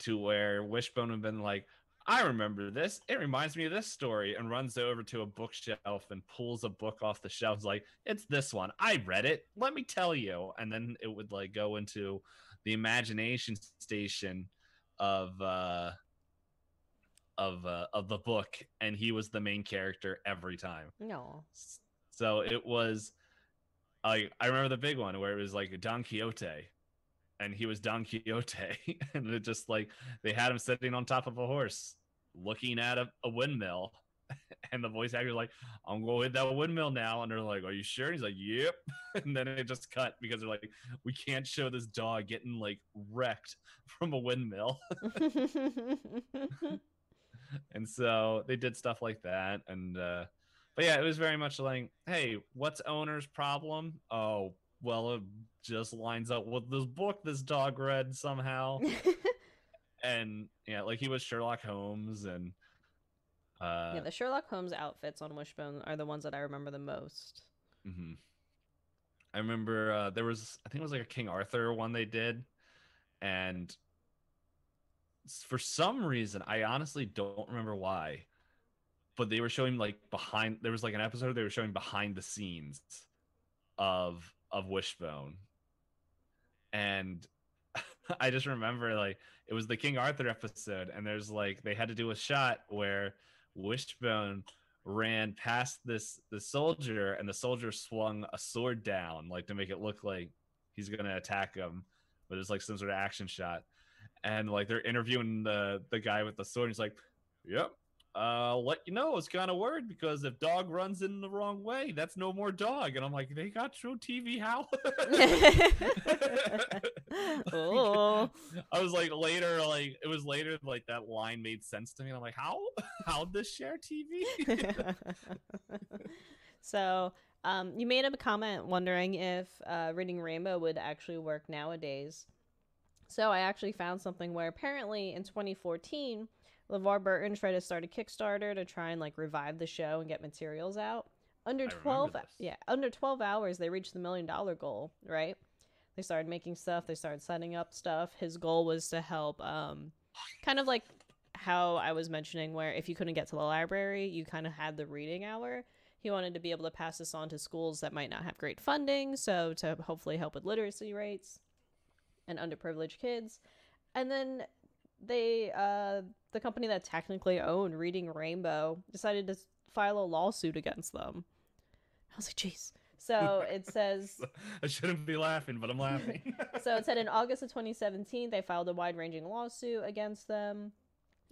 to where Wishbone would have been like, I remember this. It reminds me of this story, and runs over to a bookshelf and pulls a book off the shelves. Like, it's this one. I read it. Let me tell you. And then it would like go into the imagination station of the book, and he was the main character every time. No. So it was I remember the big one where it was like Don Quixote, and he was Don Quixote, and it just like they had him sitting on top of a horse looking at a windmill, and the voice actor's like, I'm going to hit that windmill now, and they're like, are you sure? And he's like, yep. And then it just cut because they're like, we can't show this dog getting like wrecked from a windmill. And so they did stuff like that. And but yeah, it was very much like, hey, what's owner's problem? Oh, well, it just lines up with this book this dog read somehow. And yeah, like he was Sherlock Holmes, and Yeah, the Sherlock Holmes outfits on Wishbone are the ones that I remember the most. Mm-hmm. I remember there was, I think it was like a King Arthur one they did, and for some reason, I honestly don't remember why, but they were showing like behind. There was like an episode they were showing behind the scenes of Wishbone, and I just remember like it was the King Arthur episode, and there's like they had to do a shot where Wishbone ran past the soldier, and the soldier swung a sword down like to make it look like he's gonna attack him, but it's like some sort of action shot. And like they're interviewing the guy with the sword, and he's like, "Yep, let you know it's kind of worried because if dog runs in the wrong way, that's no more dog." And I'm like, they got show TV how? Oh. I was like later, like it was later, like that line made sense to me. And I'm like, how'd this share TV? So you made a comment wondering if Reading Rainbow would actually work nowadays. So I actually found something where apparently in 2014, LeVar Burton tried to start a Kickstarter to try and like revive the show and get materials out. Under 12 hours they reached the $1 million goal, right? They started making stuff, they started setting up stuff. His goal was to help kind of like how I was mentioning where if you couldn't get to the library, you kind of had the reading hour. He wanted to be able to pass this on to schools that might not have great funding, so to hopefully help with literacy rates and underprivileged kids. And then they the company that technically owned Reading Rainbow decided to file a lawsuit against them. I was like, jeez. So it says I shouldn't be laughing, but I'm laughing. So it said in August of 2017 they filed a wide-ranging lawsuit against them,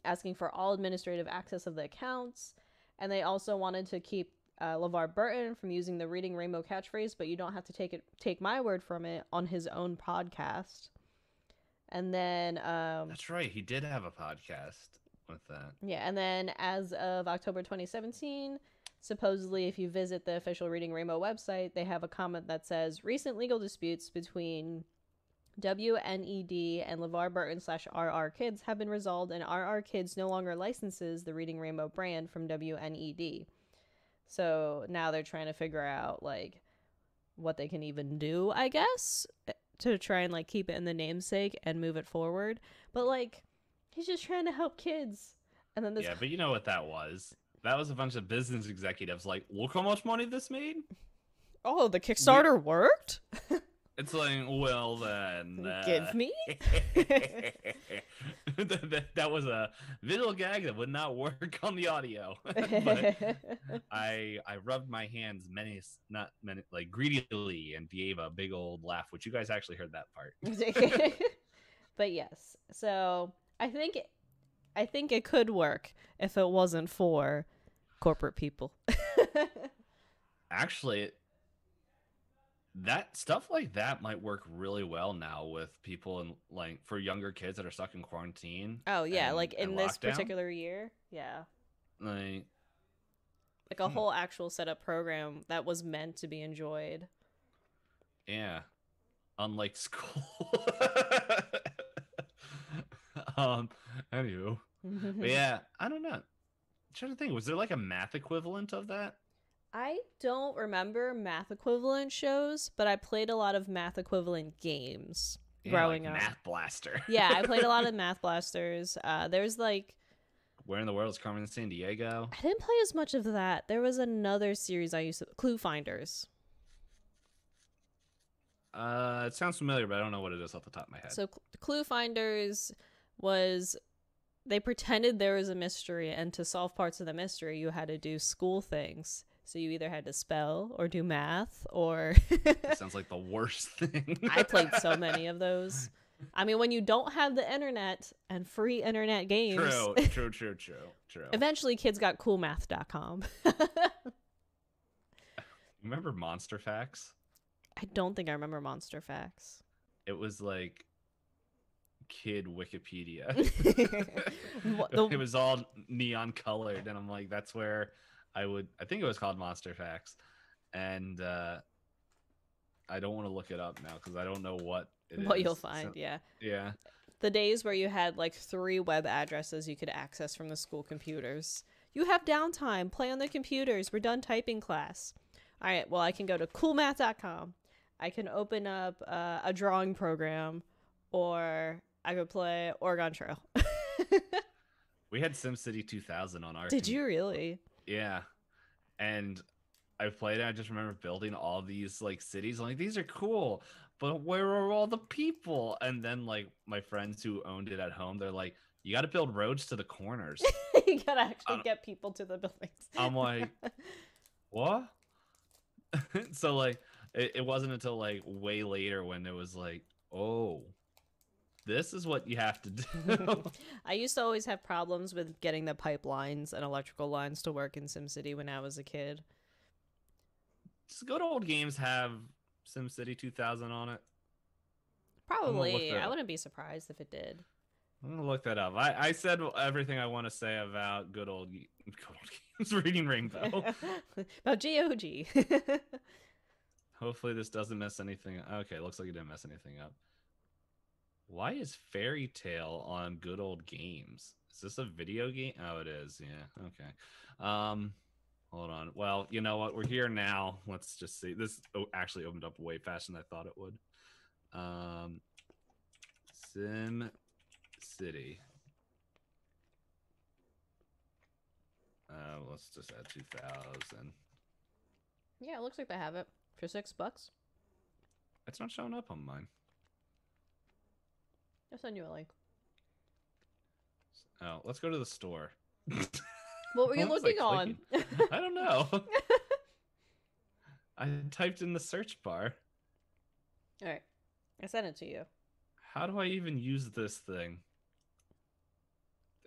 asking for all administrative access of the accounts, and they also wanted to keep LeVar Burton from using the Reading Rainbow catchphrase, but you don't have to take my word from it, on his own podcast. And then that's right, he did have a podcast with that. Yeah, and then as of October 2017, supposedly if you visit the official Reading Rainbow website, they have a comment that says recent legal disputes between WNED and LeVar Burton /RR Kids have been resolved, and RR Kids no longer licenses the Reading Rainbow brand from WNED. So now they're trying to figure out like what they can even do, I guess, to try and like keep it in the namesake and move it forward. But like he's just trying to help kids. And then this Yeah, but you know what that was? That was a bunch of business executives like, look how much money this made. Oh, the Kickstarter worked? It's like, well then give me. That was a visual gag that would not work on the audio. But I rubbed my hands like greedily and gave a big old laugh, which you guys actually heard that part. But yes, so I think it could work if it wasn't for corporate people. Actually, that stuff like that might work really well now with people and like for younger kids that are stuck in quarantine. Oh yeah, like in this lockdown. particular year, yeah, like a whole actual setup program that was meant to be enjoyed. Yeah, unlike school. Anywho, but yeah, I don't know. I'm trying to think, was there like a math equivalent of that? I don't remember math equivalent shows, but I played a lot of math equivalent games growing up. Math Blaster. Yeah, I played a lot of Math Blasters. There's like, Where in the World is Carmen Sandiego? I didn't play as much of that. There was another series I used to, Clue Finders. It sounds familiar, but I don't know what it is off the top of my head. So Clue Finders was, they pretended there was a mystery, and to solve parts of the mystery, you had to do school things. So you either had to spell or do math or... That sounds like the worst thing. I played so many of those. I mean, when you don't have the internet and free internet games... True. Eventually, kids got coolmath.com. Remember Monster Facts? I don't think I remember Monster Facts. It was like kid Wikipedia. The... It was all neon colored, and I'm like, that's where... I think it was called Monster Facts, and I don't want to look it up now because I don't know what you'll find. Yeah. The days where you had like 3 web addresses you could access from the school computers. You have downtime. Play on the computers. We're done typing class. All right, well, I can go to coolmath.com. I can open up a drawing program, or I could play Oregon Trail. We had SimCity 2000 on our Did you really? Yeah. And I played it. I just remember building all these like cities. I'm like, these are cool, but where are all the people? And then like my friends who owned it at home, they're like, you got to build roads to the corners. You gotta actually get people to the buildings. I'm like, what? So like, it wasn't until like way later when it was like, oh, this is what you have to do. I used to always have problems with getting the pipelines and electrical lines to work in SimCity when I was a kid. Does good old games have SimCity 2000 on it? Probably. I wouldn't be surprised if it did. I'm gonna look that up. I said everything I want to say about good old games. Reading Rainbow. About GOG. Hopefully this doesn't mess anything up. Okay, looks like it didn't mess anything up. Why is Fairy Tale on Good Old Games? Is this a video game? Oh, it is. Yeah. Okay. Hold on. Well, you know what? We're here now. Let's just see. This actually opened up way faster than I thought it would. Sim City. Let's just add 2000. Yeah, it looks like they have it for $6. It's not showing up on mine. I'll send you a link. Oh, let's go to the store. What were you looking on? I don't know. I typed in the search bar. All right. I sent it to you. How do I even use this thing?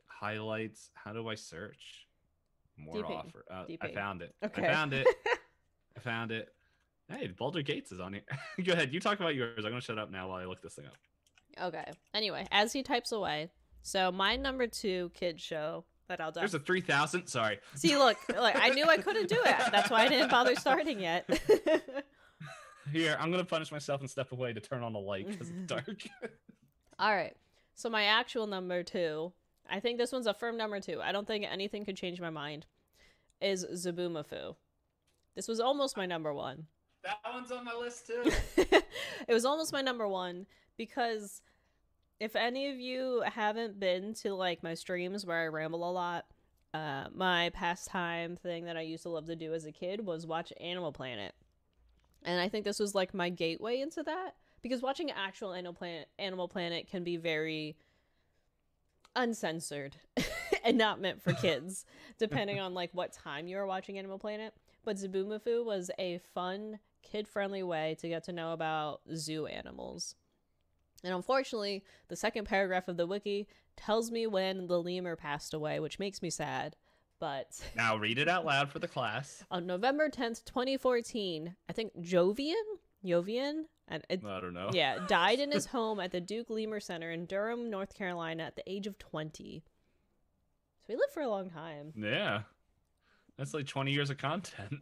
Highlights. How do I search? More DPayne. offer. I DPayne. found it. Okay. I found it. I found it. Hey, Baldur Gates is on here. Go ahead. You talk about yours. I'm going to shut up now while I look this thing up. Okay. Anyway, as he types away. So my number 2 kid show that I'll do. There's a 3000. Sorry. See, look, I knew I couldn't do it. That's why I didn't bother starting yet. Here, I'm going to punish myself and step away to turn on the light because it's dark. All right. So my actual number 2, I think this one's a firm number 2. I don't think anything could change my mind, is Zaboomafoo. This was almost my number 1. That one's on my list too. It was almost my number 1 because if any of you haven't been to like my streams where I ramble a lot, my pastime thing that I used to love to do as a kid was watch Animal Planet. And I think this was like my gateway into that, because watching actual Animal Planet can be very uncensored and not meant for kids, depending on like what time you are watching Animal Planet. But Zaboomafoo was a fun, kid-friendly way to get to know about zoo animals. And unfortunately, the second paragraph of the wiki tells me when the lemur passed away, which makes me sad. But now read it out loud for the class. On November 10th, 2014, I think Jovian, and I don't know. Yeah, died in his home at the Duke Lemur Center in Durham, North Carolina at the age of 20. So he lived for a long time. Yeah. That's like 20 years of content.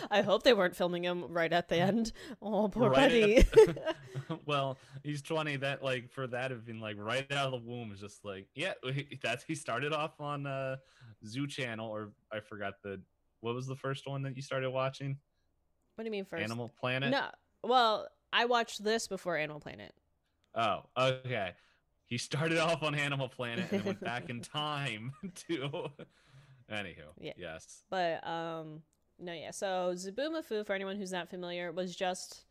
I hope they weren't filming him right at the end. Oh, poor right buddy. Well, he's 20. That like for that have been like right out of the womb is just like, yeah, he started off on Zoo Channel, or I forgot what was the first one that you started watching? What do you mean first? Animal Planet? No. Well, I watched this before Animal Planet. Oh, okay. He started off on Animal Planet and went back in time to anywho, yeah. Yes. But no, yeah. So Zaboomafoo, for anyone who's not familiar, was just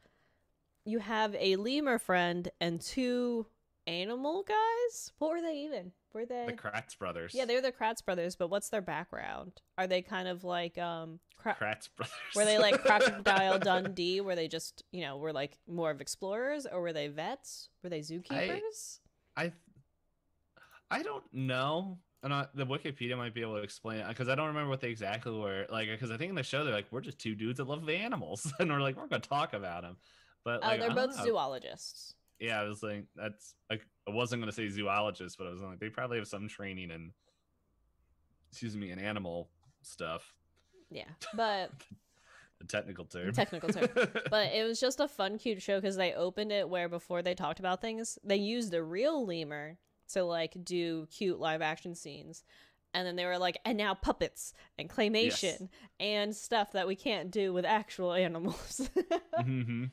you have a lemur friend and 2 animal guys. What were they even? Were they the Kratz brothers? Yeah, they're the Kratz brothers. But what's their background? Are they kind of like Kratz brothers? Were they like Crocodile Dundee? Were they just were like more of explorers, or were they vets? Were they zookeepers? I don't know. And the Wikipedia might be able to explain it, because I don't remember what they exactly were like. Because I think in the show they're like, we're just 2 dudes that love animals, and we're like, we're gonna talk about them. But like, they're both zoologists. Yeah, I was like, that's like, I wasn't gonna say zoologists, but I was like, they probably have some training in, in animal stuff. Yeah, but the technical term. But it was just a fun, cute show because they opened it where before they talked about things, they used a real lemur to like do cute live action scenes, And then they were like, and now puppets and claymation and stuff that we can't do with actual animals. Mm-hmm.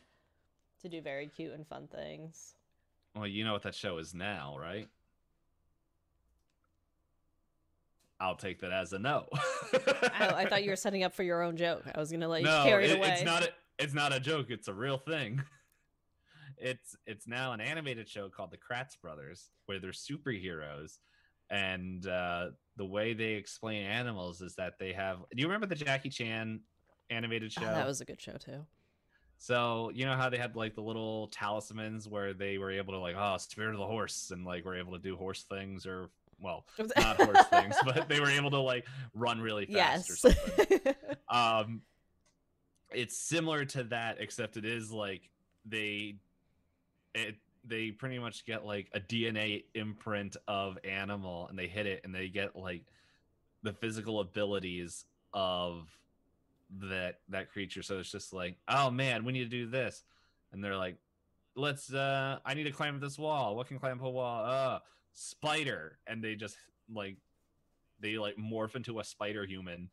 To do very cute and fun things. Well, you know what that show is now, right? I'll take that as a no. I thought you were setting up for your own joke. I was gonna let you No, carry it away. It's not a joke. It's a real thing. It's now an animated show called the Kratz Brothers, where they're superheroes, and the way they explain animals is that they have. Do you remember the Jackie Chan animated show? Oh, that was a good show too. So you know how they had like the little talismans where they were able to like, oh, spirit of the horse, and like were able to do horse things, or well, not horse things, but they were able to like run really fast or something. It's similar to that, except it is like they pretty much get like a DNA imprint of animal, and they hit it, and they get like the physical abilities of that creature. So it's just like, oh man, we need to do this, and they're like, let's I need to climb up this wall. What can climb up a wall? Spider. And they just like morph into a spider human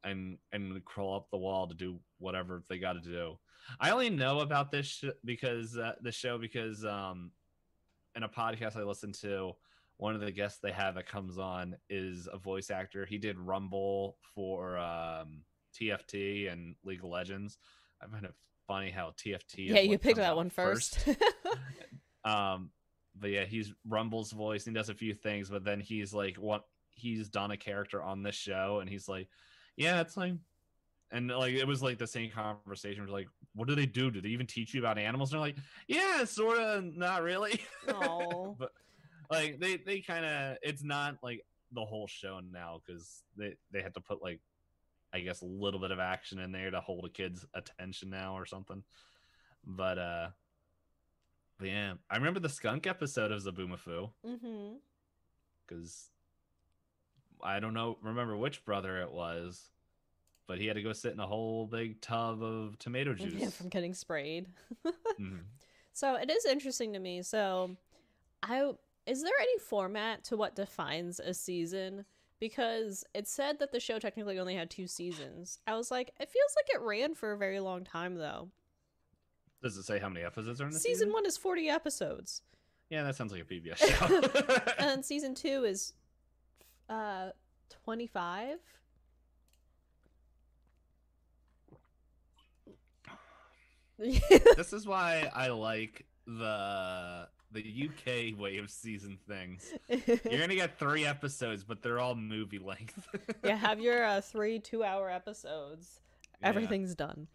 and crawl up the wall to do whatever they got to do. I only know about this because the show because in a podcast I listened to, one of the guests they have that comes on is a voice actor. He did Rumble for TFT and League of Legends. I find it funny how TFT yeah, you picked that one first. But yeah, he's Rumble's voice, and he does a few things, but then he's like, he's done a character on this show, and he's like, yeah, it's like, and like it was like the same conversation. We're like, what do they do? Do they even teach you about animals? And they're like, yeah, sort of, not really. Oh, but like they kind of, it's not like the whole show now, because they have to put like, I guess, a little bit of action in there to hold a kid's attention now or something. But yeah, I remember the skunk episode of Zaboomafoo. Mm-hmm. Because I don't remember which brother it was, but he had to go sit in a whole big tub of tomato juice. Yeah, from getting sprayed. Mm-hmm. So it is interesting to me. So is there any format to what defines a season? Because it said that the show technically only had 2 seasons. I was like, it feels like it ran for a very long time, though. Does it say how many episodes are in the season? Season 1 is 40 episodes. Yeah, that sounds like a PBS show. And season 2 is 25. This is why I like the UK way of season things. You're gonna get 3 episodes, but they're all movie length. Yeah, have your 3 2-hour episodes. Yeah. Everything's done.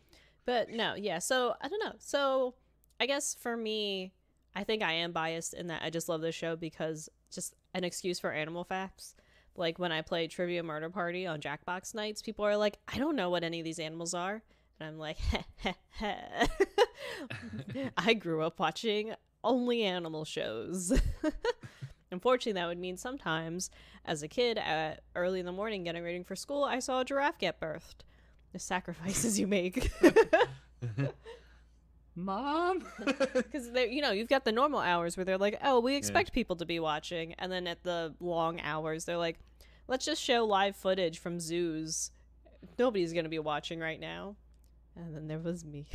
But no, yeah, so I don't know. So I guess for me, I think I am biased in that I just love this show because just an excuse for animal facts. Like when I play Trivia Murder Party on Jackbox nights, people are like, I don't know what any of these animals are. And I'm like, heh, heh, heh. I grew up watching only animal shows. Unfortunately, that would mean sometimes as a kid at early in the morning getting ready for school, I saw a giraffe get birthed. The sacrifices you make. Mom. Because you've got the normal hours where they're like, oh, we expect people to be watching, and then at the long hours they're like, let's just show live footage from zoos. Nobody's gonna be watching right now. And then there was me.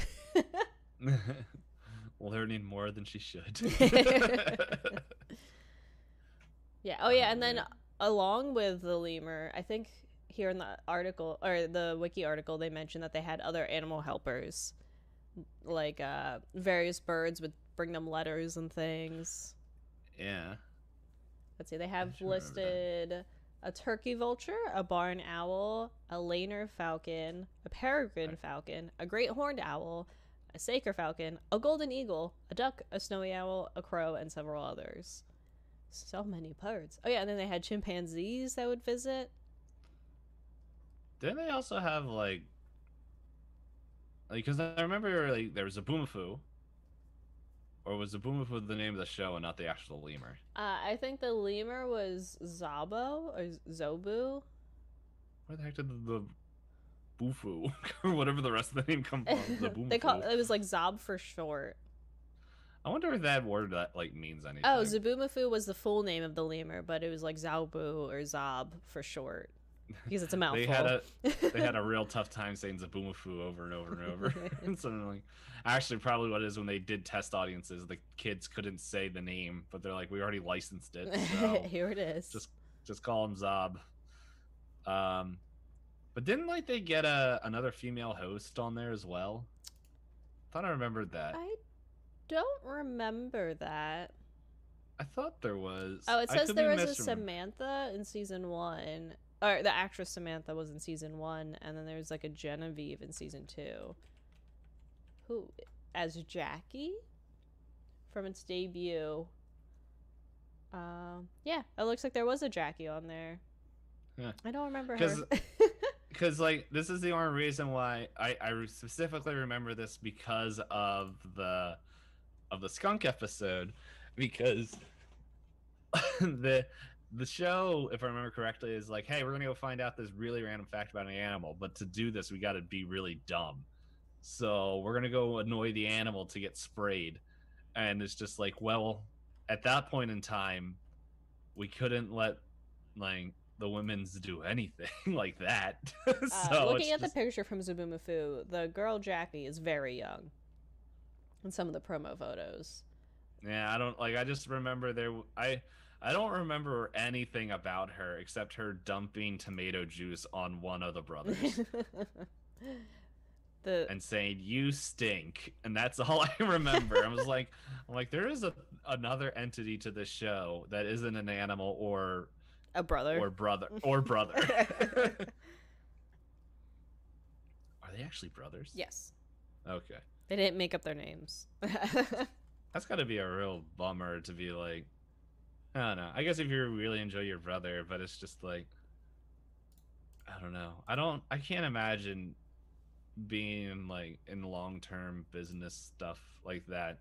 Learning more than she should. Yeah. Oh yeah, and then along with the lemur, I think here in the article, or the wiki article, they mentioned that they had other animal helpers, like various birds would bring them letters and things. Yeah. Let's see, they have listed a turkey vulture, a barn owl, a laner falcon, a peregrine falcon, a great horned owl, a saker falcon, a golden eagle, a duck, a snowy owl, a crow, and several others. So many birds. Oh yeah, and then they had chimpanzees that would visit. Didn't they also have like because I remember like there was a Boomafoo, or was the Boomafoo the name of the show and not the actual lemur? I think the lemur was Zabo or Zobu. Where the heck did the Boofoo or whatever the rest of the name come from? The Boomafoo. It was like Zob for short. I wonder if that word that like means anything. Oh, Zaboomafoo was the full name of the lemur, but it was like Zaubu or Zob for short because it's a they mouthful. had a real tough time saying Zaboomafoo over and over and over. And so like, actually, probably what it is when they did test audiences, the kids couldn't say the name, but they're like, we already licensed it, so Here it is. just call him Zob. But didn't like they get another female host on there as well? Thought I remembered that. I don't remember that. I thought there was. Oh, it says there was a Samantha in season 1. Or the actress Samantha was in season 1, and then there's like a Genevieve in season 2. Who as Jackie from its debut. Yeah, it looks like there was a Jackie on there. Yeah. I don't remember her. Because like this is the only reason why I specifically remember this because of the skunk episode, because the show, if I remember correctly, is like, hey, we're gonna go find out this really random fact about an animal, but to do this we got to be really dumb, so we're gonna go annoy the animal to get sprayed. And it's just like, well, at that point in time we couldn't let like the women's do anything like that. So looking at the picture from Zaboomafoo, the girl Jackie is very young in some of the promo photos. Yeah, I just remember I don't remember anything about her except her dumping tomato juice on one of the brothers. And saying, you stink, and that's all I remember. I'm like, there is another entity to this show that isn't an animal or a brother or brother. Are they actually brothers? Yes. Okay. They didn't make up their names. That's got to be a real bummer to be like, I don't know. I guess if you really enjoy your brother, but it's just like, I don't know. I can't imagine being like in long-term business stuff like that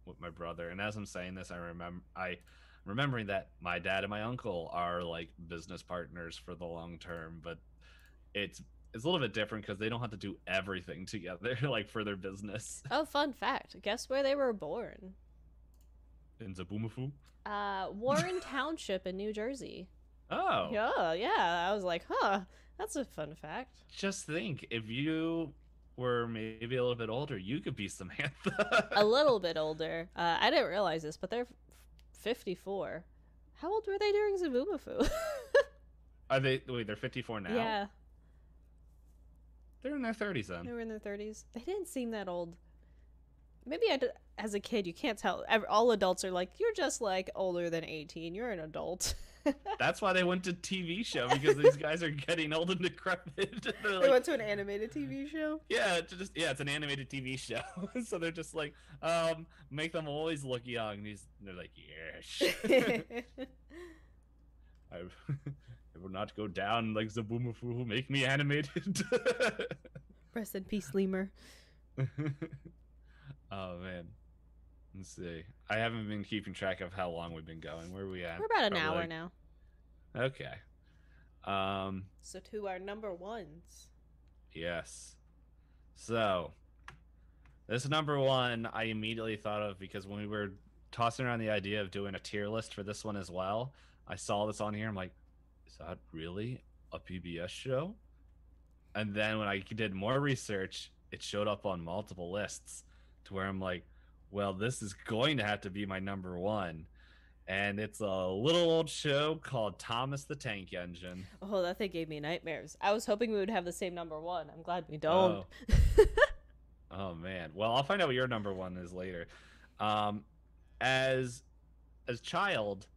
with my brother. And as I'm saying this, remembering that my dad and my uncle are like business partners for the long term, but it's a little bit different because they don't have to do everything together like for their business. Oh, fun fact. Guess where they were born? In Zaboomafoo? Warren Township in New Jersey. Oh. Yeah. I was like, huh, that's a fun fact. Just think, if you were maybe a little bit older, you could be Samantha. A little bit older. I didn't realize this, but they're 54. How old were they during Zaboomafoo? Are they? Wait, they're 54 now? Yeah. They're in their 30s then. They were in their 30s. They didn't seem that old. Maybe as a kid, you can't tell. All adults are like, you're just like older than 18. You're an adult. That's why they went to TV show, because these guys are getting old and decrepit. They went to an animated TV show? Yeah, it's an animated TV show. So they're just like, make them always look young. And they're like, yes. I will not go down like Zaboomafoo, make me animated. Rest in peace, lemur. Oh, man. Let's see. I haven't been keeping track of how long we've been going. Where are we at? We're about an hour now. Okay. So to our number ones. Yes. So this number one I immediately thought of because when we were tossing around the idea of doing a tier list for this one as well, I saw this on here. I'm like, is that really a PBS show? And then when I did more research, it showed up on multiple lists to where I'm like, well, this is going to have to be my number one. And it's a little old show called Thomas the Tank Engine. Oh, that thing gave me nightmares. I was hoping we would have the same number one. I'm glad we don't. Oh man. Well, I'll find out what your number one is later. As child,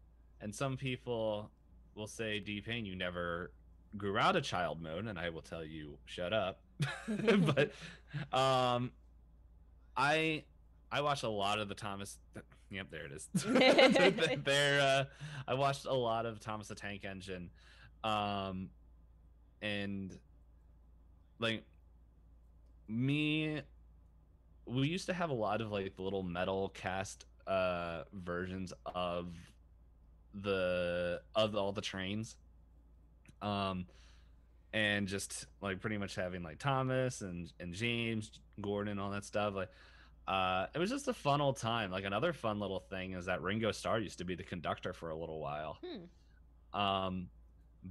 and some people will say, DPayne, you never grew out of child mode, and I will tell you, shut up. But I watched a lot of the Thomas. Yep, there it is. I watched a lot of Thomas the Tank Engine, and like we used to have a lot of like the little metal cast versions of all the trains, and just like pretty much having like Thomas and James, Gordon, all that stuff. Like it was just a fun old time. Like another fun little thing is that Ringo Starr used to be the conductor for a little while. Hmm. Um,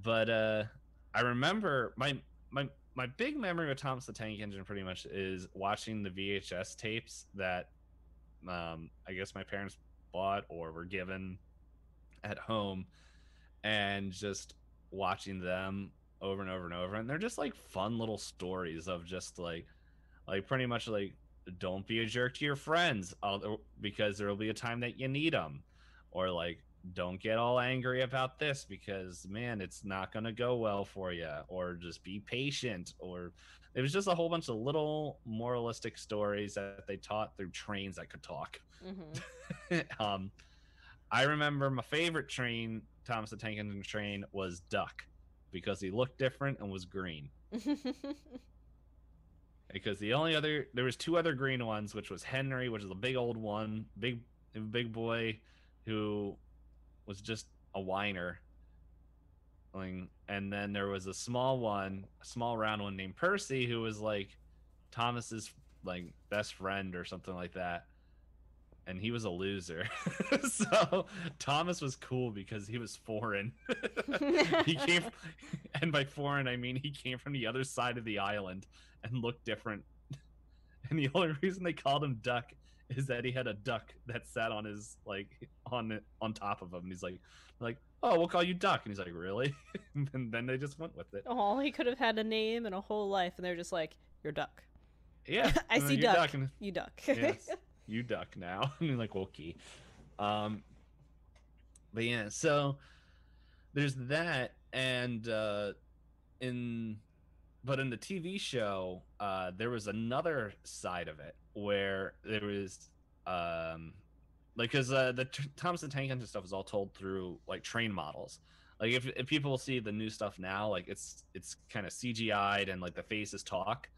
but I remember my big memory of Thomas the Tank Engine pretty much is watching the VHS tapes that I guess my parents bought or were given at home, and just watching them over and over and over. And they're just like fun little stories of just like pretty much like don't be a jerk to your friends because there will be a time that you need them, or like don't get all angry about this because man it's not going to go well for you, or just be patient. Or it was just a whole bunch of little moralistic stories that they taught through trains that could talk. Mm-hmm. I remember my favorite train, Thomas the Tank Engine train, was Duck, because he looked different and was green. Because there was two other green ones, which was Henry, which is a big old one, big boy, who was just a whiner. And then there was a small round one named Percy, who was like Thomas's like best friend or something like that. And he was a loser. So Thomas was cool because he was foreign. He came and by foreign I mean he came from the other side of the island and looked different. And the only reason they called him Duck is that he had a duck that sat on his like on top of him. And he's like, oh, we'll call you Duck. And he's like, really? And then they just went with it. Oh, he could have had a name and a whole life, and they're just like, you're Duck. Yeah. I see Duck. You Duck. Yes. You Duck now. And you're like, okay. But yeah, so there's that. And in the TV show, there was another side of it where there was like because the Thomas the Tank Engine stuff is all told through like train models. Like if people see the new stuff now, like it's kind of CGI'd and like the faces talk.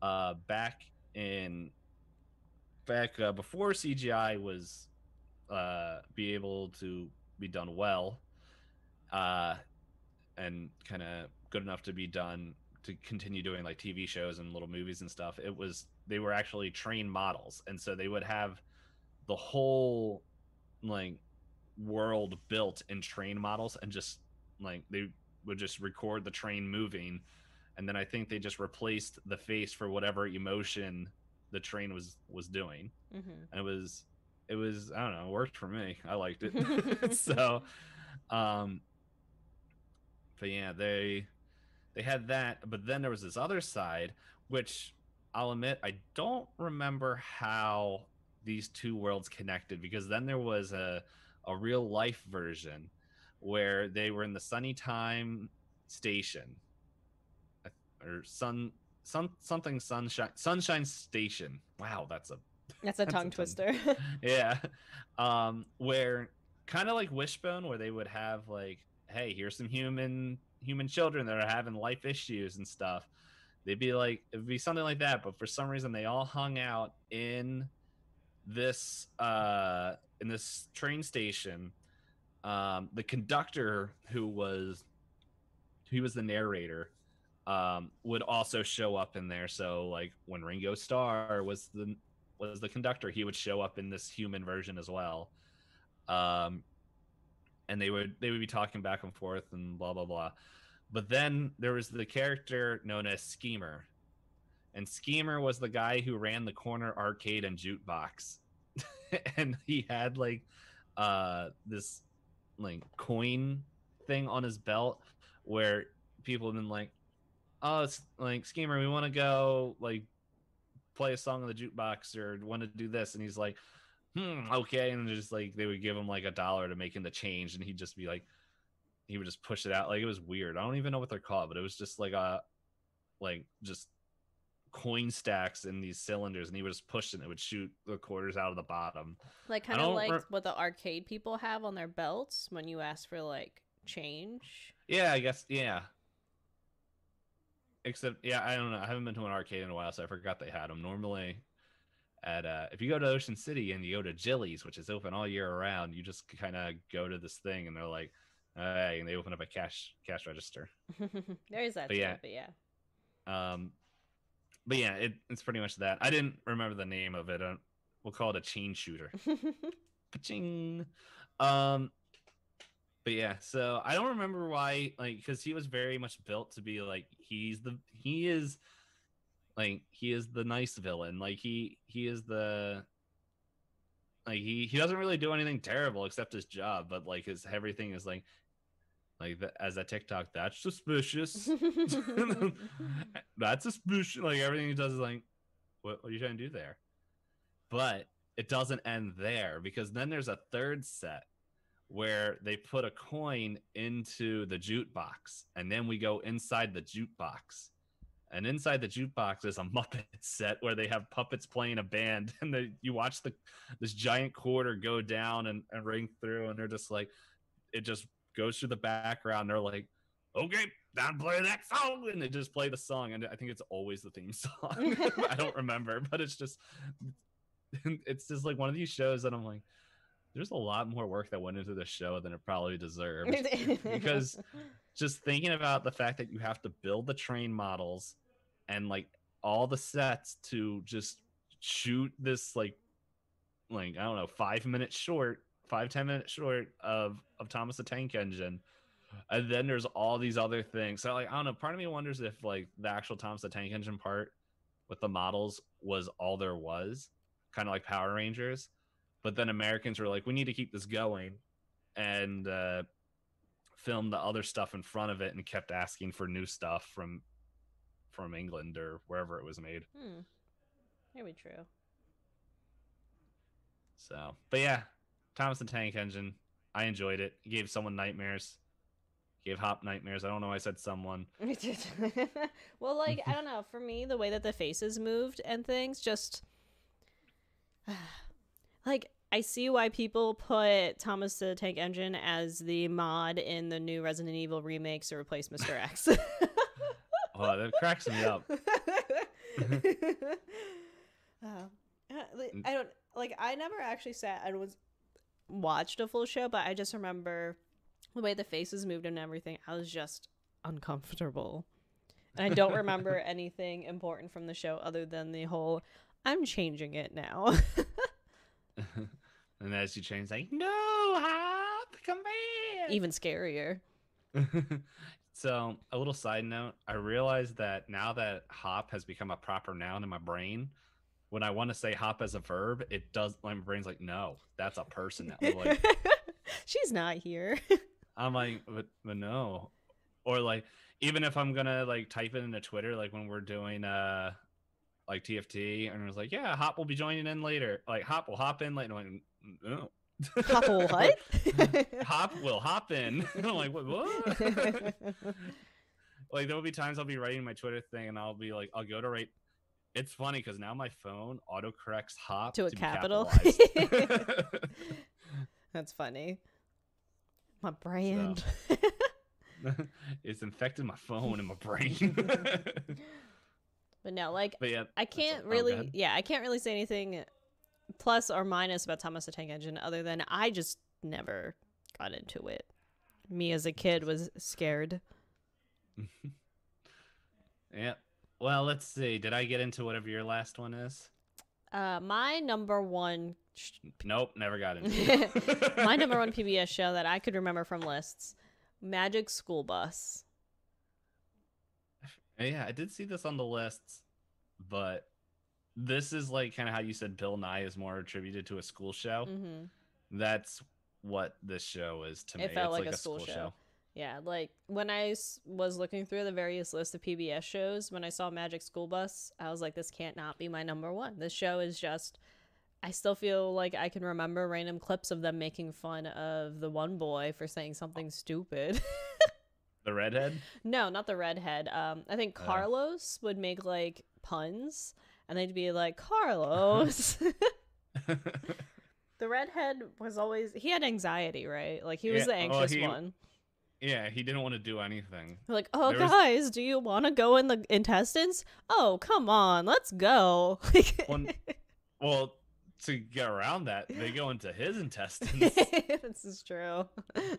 Back before CGI was be able to be done well, and kind of good enough to be done to continue doing like TV shows and little movies and stuff. They were actually trained models, and so they would have the whole like world built in train models, and just like they would just record the train moving, and then I think they just replaced the face for whatever emotion the train was doing. Mm-hmm. And it was I don't know, it worked for me. I liked it. So but yeah, they had that, but then there was this other side, which I'll admit I don't remember how these two worlds connected, because then there was a real life version where they were in the Sunny Time station, or sunshine station. Wow, that's a tongue twister. Yeah. Where kind of like Wishbone, where they would have like, hey, here's some human children that are having life issues and stuff. It'd be something like that, but for some reason they all hung out in this train station. The conductor, who was the narrator, would also show up in there. So like when Ringo Starr was the conductor, he would show up in this human version as well. And they would be talking back and forth and blah blah blah. But then there was the character known as Schemer, and Schemer was the guy who ran the corner arcade and jukebox. And he had like this like coin thing on his belt, where people have been like, oh, it's like, Schemer, we want to go like play a song on the jukebox or want to do this, and he's like, okay. And just like they would give him like $1 to make him the change, and he'd just be like, he would just push it out. Like it was weird. I don't even know what they're called, but it was just like just coin stacks in these cylinders, and he would just push it and it would shoot the quarters out of the bottom. Like kind of like what the arcade people have on their belts when you ask for like change. Yeah, I guess. Yeah. Except, yeah, I don't know. I haven't been to an arcade in a while, so I forgot they had them. Normally, at if you go to Ocean City and you go to Jilly's, which is open all year around, you just kind of go to this thing, and they're like, hey, and they open up a cash register. There is that, but yeah. But yeah, it's pretty much that. I didn't remember the name of it. We'll call it a chain shooter. Ka-ching. But yeah, so I don't remember why, like, because he was very much built to be like he is the nice villain. Like he is the he doesn't really do anything terrible except his job, but like his everything is like as a TikTok, that's suspicious. That's suspicious. Like everything he does is like, what are you trying to do there? But it doesn't end there, because then there's a third set where they put a coin into the jukebox, and then we go inside the jukebox. And inside the jukebox is a Muppet set where they have puppets playing a band, and you watch this giant quarter go down and ring through, and they're just like, it just goes through the background. They're like, okay, now play that song, and they just play the song, and I think it's always the theme song. I don't remember, but it's just like one of these shows that I'm like, there's a lot more work that went into this show than it probably deserved. Because just thinking about the fact that you have to build the train models and like all the sets to just shoot this like I don't know, 10 minute short of Thomas the Tank Engine, and then there's all these other things. So like, I don't know, part of me wonders if like the actual Thomas the Tank Engine part with the models was all there was, kind of like Power Rangers. But then Americans were like, we need to keep this going, and filmed the other stuff in front of it, and kept asking for new stuff from England or wherever it was made. Maybe true. So, but yeah, Thomas the Tank Engine, I enjoyed it. It gave someone nightmares. Gave Hop nightmares. I don't know why I said someone. Well, like, I don't know. For me, the way that the faces moved and things just... like, I see why people put Thomas the Tank Engine as the mod in the new Resident Evil remakes to replace Mr. X. Oh, that cracks me up. I don't... Like, I never actually sat and watched a full show, but I just remember the way the faces moved and everything. I was just uncomfortable. And I don't remember anything important from the show other than the whole, I'm changing it now. And as you change, like, no, Hop, come back. Even scarier. So, a little side note, I realized that now that Hop has become a proper noun in my brain, when I want to say hop as a verb, it does. My brain's like, no, that's a person now. Like, she's not here. I'm like, but no. Or like, even if I'm gonna like type it into Twitter, like when we're doing like TFT, and it was like, yeah, Hop will be joining in later. Like Hop will hop in later. I'm like, no. Hop will what? Hop will hop in. I'm like, what? Like there will be times I'll be writing my Twitter thing, and I'll be like, I'll go to write. It's funny because now my phone autocorrects Hop to a capital. That's funny. My brand. So, it's infected my phone and my brain. But no, like, but yeah, I can't really say anything plus or minus about Thomas the Tank Engine other than I just never got into it. Me as a kid was scared. Yeah. Well, let's see. Did I get into whatever your last one is? My number one... Nope, never got into it. My number one PBS show that I could remember from lists, Magic School Bus. Yeah, I did see this on the lists, but this is like kind of how you said Bill Nye is more attributed to a school show. Mm-hmm. That's what this show is to me. It felt like a school show. Yeah, like when I was looking through the various lists of PBS shows, when I saw Magic School Bus, I was like, this can't not be my number one. This show is just, I still feel like I can remember random clips of them making fun of the one boy for saying something stupid. The redhead? No, not the redhead. I think Carlos would make like puns, and they'd be like, Carlos. The redhead was always, he had anxiety, right? Like he was the anxious one. Yeah, he didn't want to do anything. Like, oh, guys, do you want to go in the intestines? Oh, come on, let's go. Well, to get around that, they go into his intestines. This is true.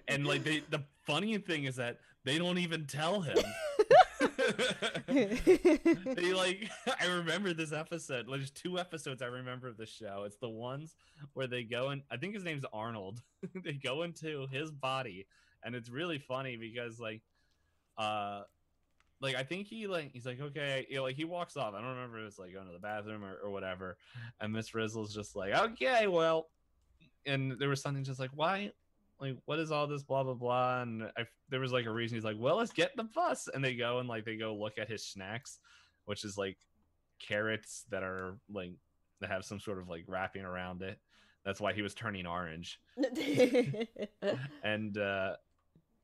And like the funny thing is that they don't even tell him. They like I remember this episode. There's 2 episodes I remember of the show. It's the ones where they go in, I think his name's Arnold. They go into his body, and it's really funny because like I think he's like, okay, like he walks off. I don't remember if it's like going to the bathroom or whatever. And Miss Frizzle's just like, okay, well, and there was something just like, why, like, what is all this blah blah blah? And there was like a reason. He's like, well, let's get in the bus. And they go and like they go look at his snacks, which is like carrots that are like that have some sort of like wrapping around it. That's why he was turning orange. And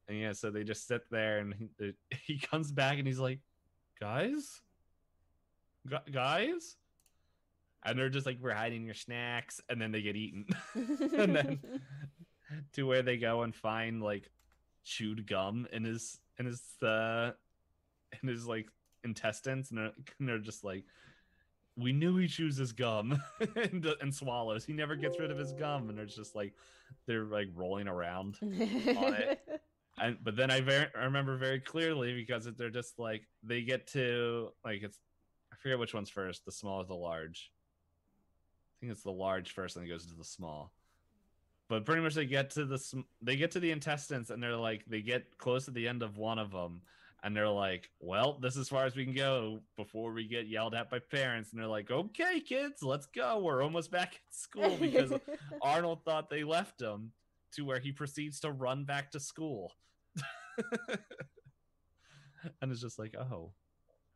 yeah, so they just sit there, and he comes back, and he's like, guys, and they're just like, we're hiding your snacks, and then they get eaten. And then to where they go and find like chewed gum in his like intestines, and they're just like, we knew he chews his gum and swallows. He never gets rid of his gum, and it's just like they're like rolling around on it. But then I remember very clearly because they're just like they get to like I forget which one's first, the small or the large. I think it's the large first, and then it goes to the small. But pretty much they get to the intestines, and they're like they get close to the end of one of them, and they're like, well, this is as far as we can go before we get yelled at by parents. And they're like, okay, kids, let's go. We're almost back at school, because Arnold thought they left him, to where he proceeds to run back to school. And it's just like, oh,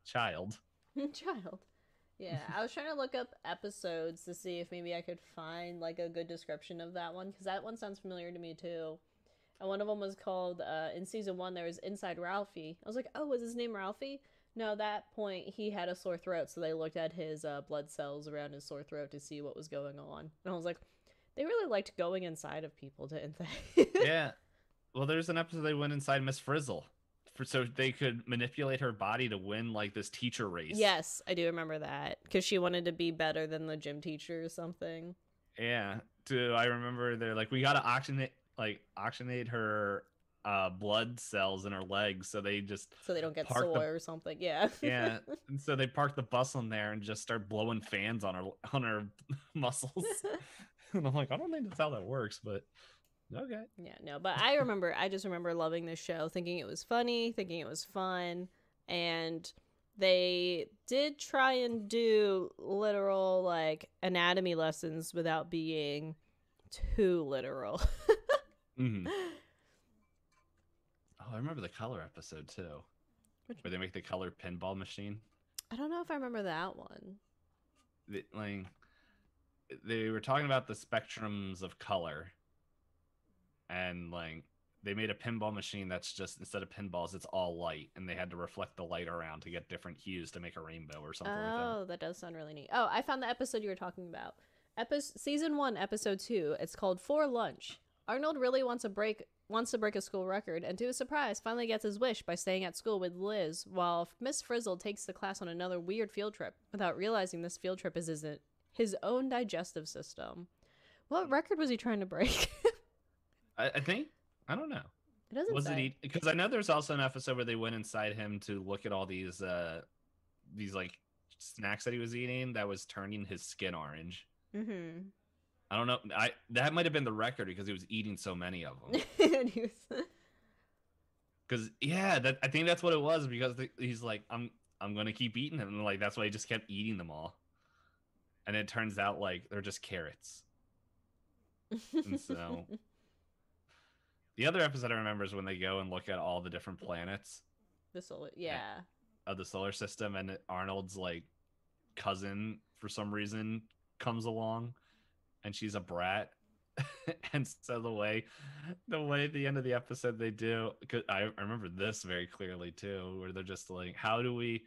child. Yeah, I was trying to look up episodes to see if maybe I could find like a good description of that one, because that one sounds familiar to me too. And one of them was called in season 1 there was Inside Ralphie. I was like, oh, was his name Ralphie? No, at that point he had a sore throat, so they looked at his blood cells around his sore throat to see what was going on. And I was like, they really liked going inside of people, didn't they? Yeah. Well, there's an episode they went inside Miss Frizzle so they could manipulate her body to win like this teacher race. Yes, I do remember that, because she wanted to be better than the gym teacher or something. Yeah. I remember they're like, we gotta auctionate her blood cells in her legs, so they don't get sore or something. Yeah. Yeah. And so they park the bus on there and just start blowing fans on her muscles. And I'm like, I don't think that's how that works, but okay. Yeah, no, but I just remember loving this show, thinking it was funny, thinking it was fun, and they did try and do literal like anatomy lessons without being too literal. Mm-hmm. Oh, I remember the color episode too, where they make the color pinball machine. I don't know if I remember that one. They were talking about the spectrums of color, and like they made a pinball machine that's just, instead of pinballs, it's all light, and they had to reflect the light around to get different hues to make a rainbow or something like that. Oh, that does sound really neat. Oh, I found the episode you were talking about. Season 1, episode 2. It's called For Lunch. Arnold really wants to break a school record, and to his surprise, finally gets his wish by staying at school with Liz, while Miss Frizzle takes the class on another weird field trip, without realizing this field trip is his own digestive system. What record was he trying to break? I think, I don't know. It doesn't say. Because I know there's also an episode where they went inside him to look at all these like snacks that he was eating that was turning his skin orange. Mm-hmm. I don't know. That might have been the record, because he was eating so many of them. Because I think that's what it was, because he's like, I'm gonna keep eating them, and like that's why he just kept eating them all. And it turns out like they're just carrots. And so the other episode I remember is when they go and look at all the different planets. Of the solar system, and Arnold's like cousin for some reason comes along, and she's a brat. And so the way at the end of the episode they do, because I remember this very clearly too, where they're just like, how do we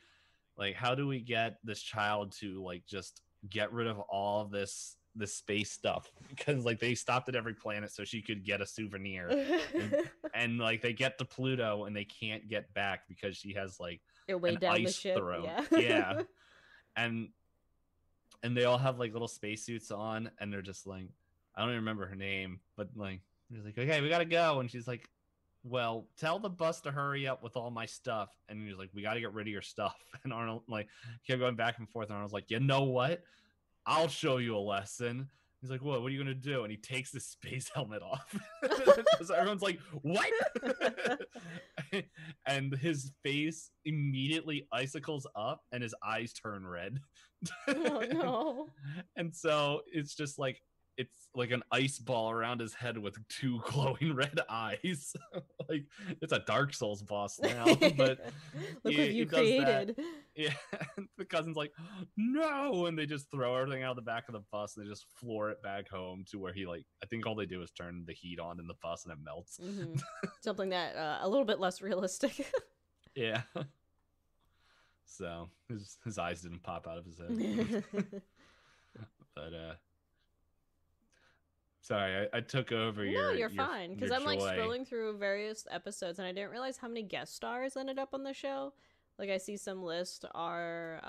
get this child to like just get rid of all of this space stuff, because like they stopped at every planet so she could get a souvenir. and like they get to Pluto and they can't get back because she has like an ice throat. Yeah. And they all have like little spacesuits on, and they're just like, I don't even remember her name, but like they're like, okay, we gotta go. And she's like, well, tell the bus to hurry up with all my stuff. And he was like, we got to get rid of your stuff. And Arnold, like, kept going back and forth. And Arnold's like, you know what? I'll show you a lesson. He's like, what are you going to do? And he takes his space helmet off. So everyone's like, what? And his face immediately icicles up and his eyes turn red. Oh, no. And so it's just like, it's like an ice ball around his head with two glowing red eyes. Like, it's a Dark Souls boss now. But look what you created. Yeah, the cousin's like, no, and they just throw everything out of the back of the bus and they just floor it back home to where he, like, I think all they do is turn the heat on in the bus and it melts. Mm-hmm. Something that a little bit less realistic. Yeah. So his eyes didn't pop out of his head. But sorry, I took over your. No, you're fine. Because I'm like joy. scrolling through various episodes and I didn't realize how many guest stars ended up on the show. Like, I see some list are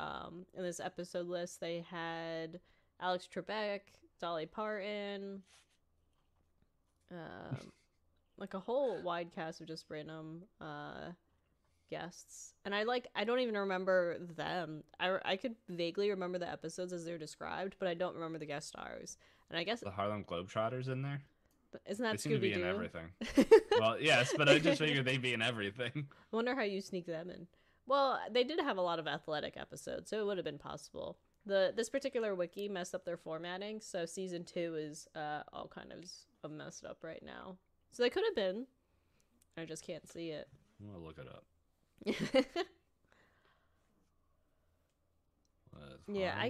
in this episode list they had Alex Trebek, Dolly Parton, like a whole wide cast of just random guests. And I don't even remember them. I could vaguely remember the episodes as they're described, but I don't remember the guest stars. And I guess the Harlem Globetrotters in there. Isn't that they seem to be in Scooby-Doo? Everything. Well, yes, but I just figured they'd be in everything. I wonder how you sneak them in. Well, they did have a lot of athletic episodes, so it would have been possible. This particular wiki messed up their formatting, so season 2 is all kind of messed up right now. So they could have been. I just can't see it. I'm gonna look it up. Yeah, I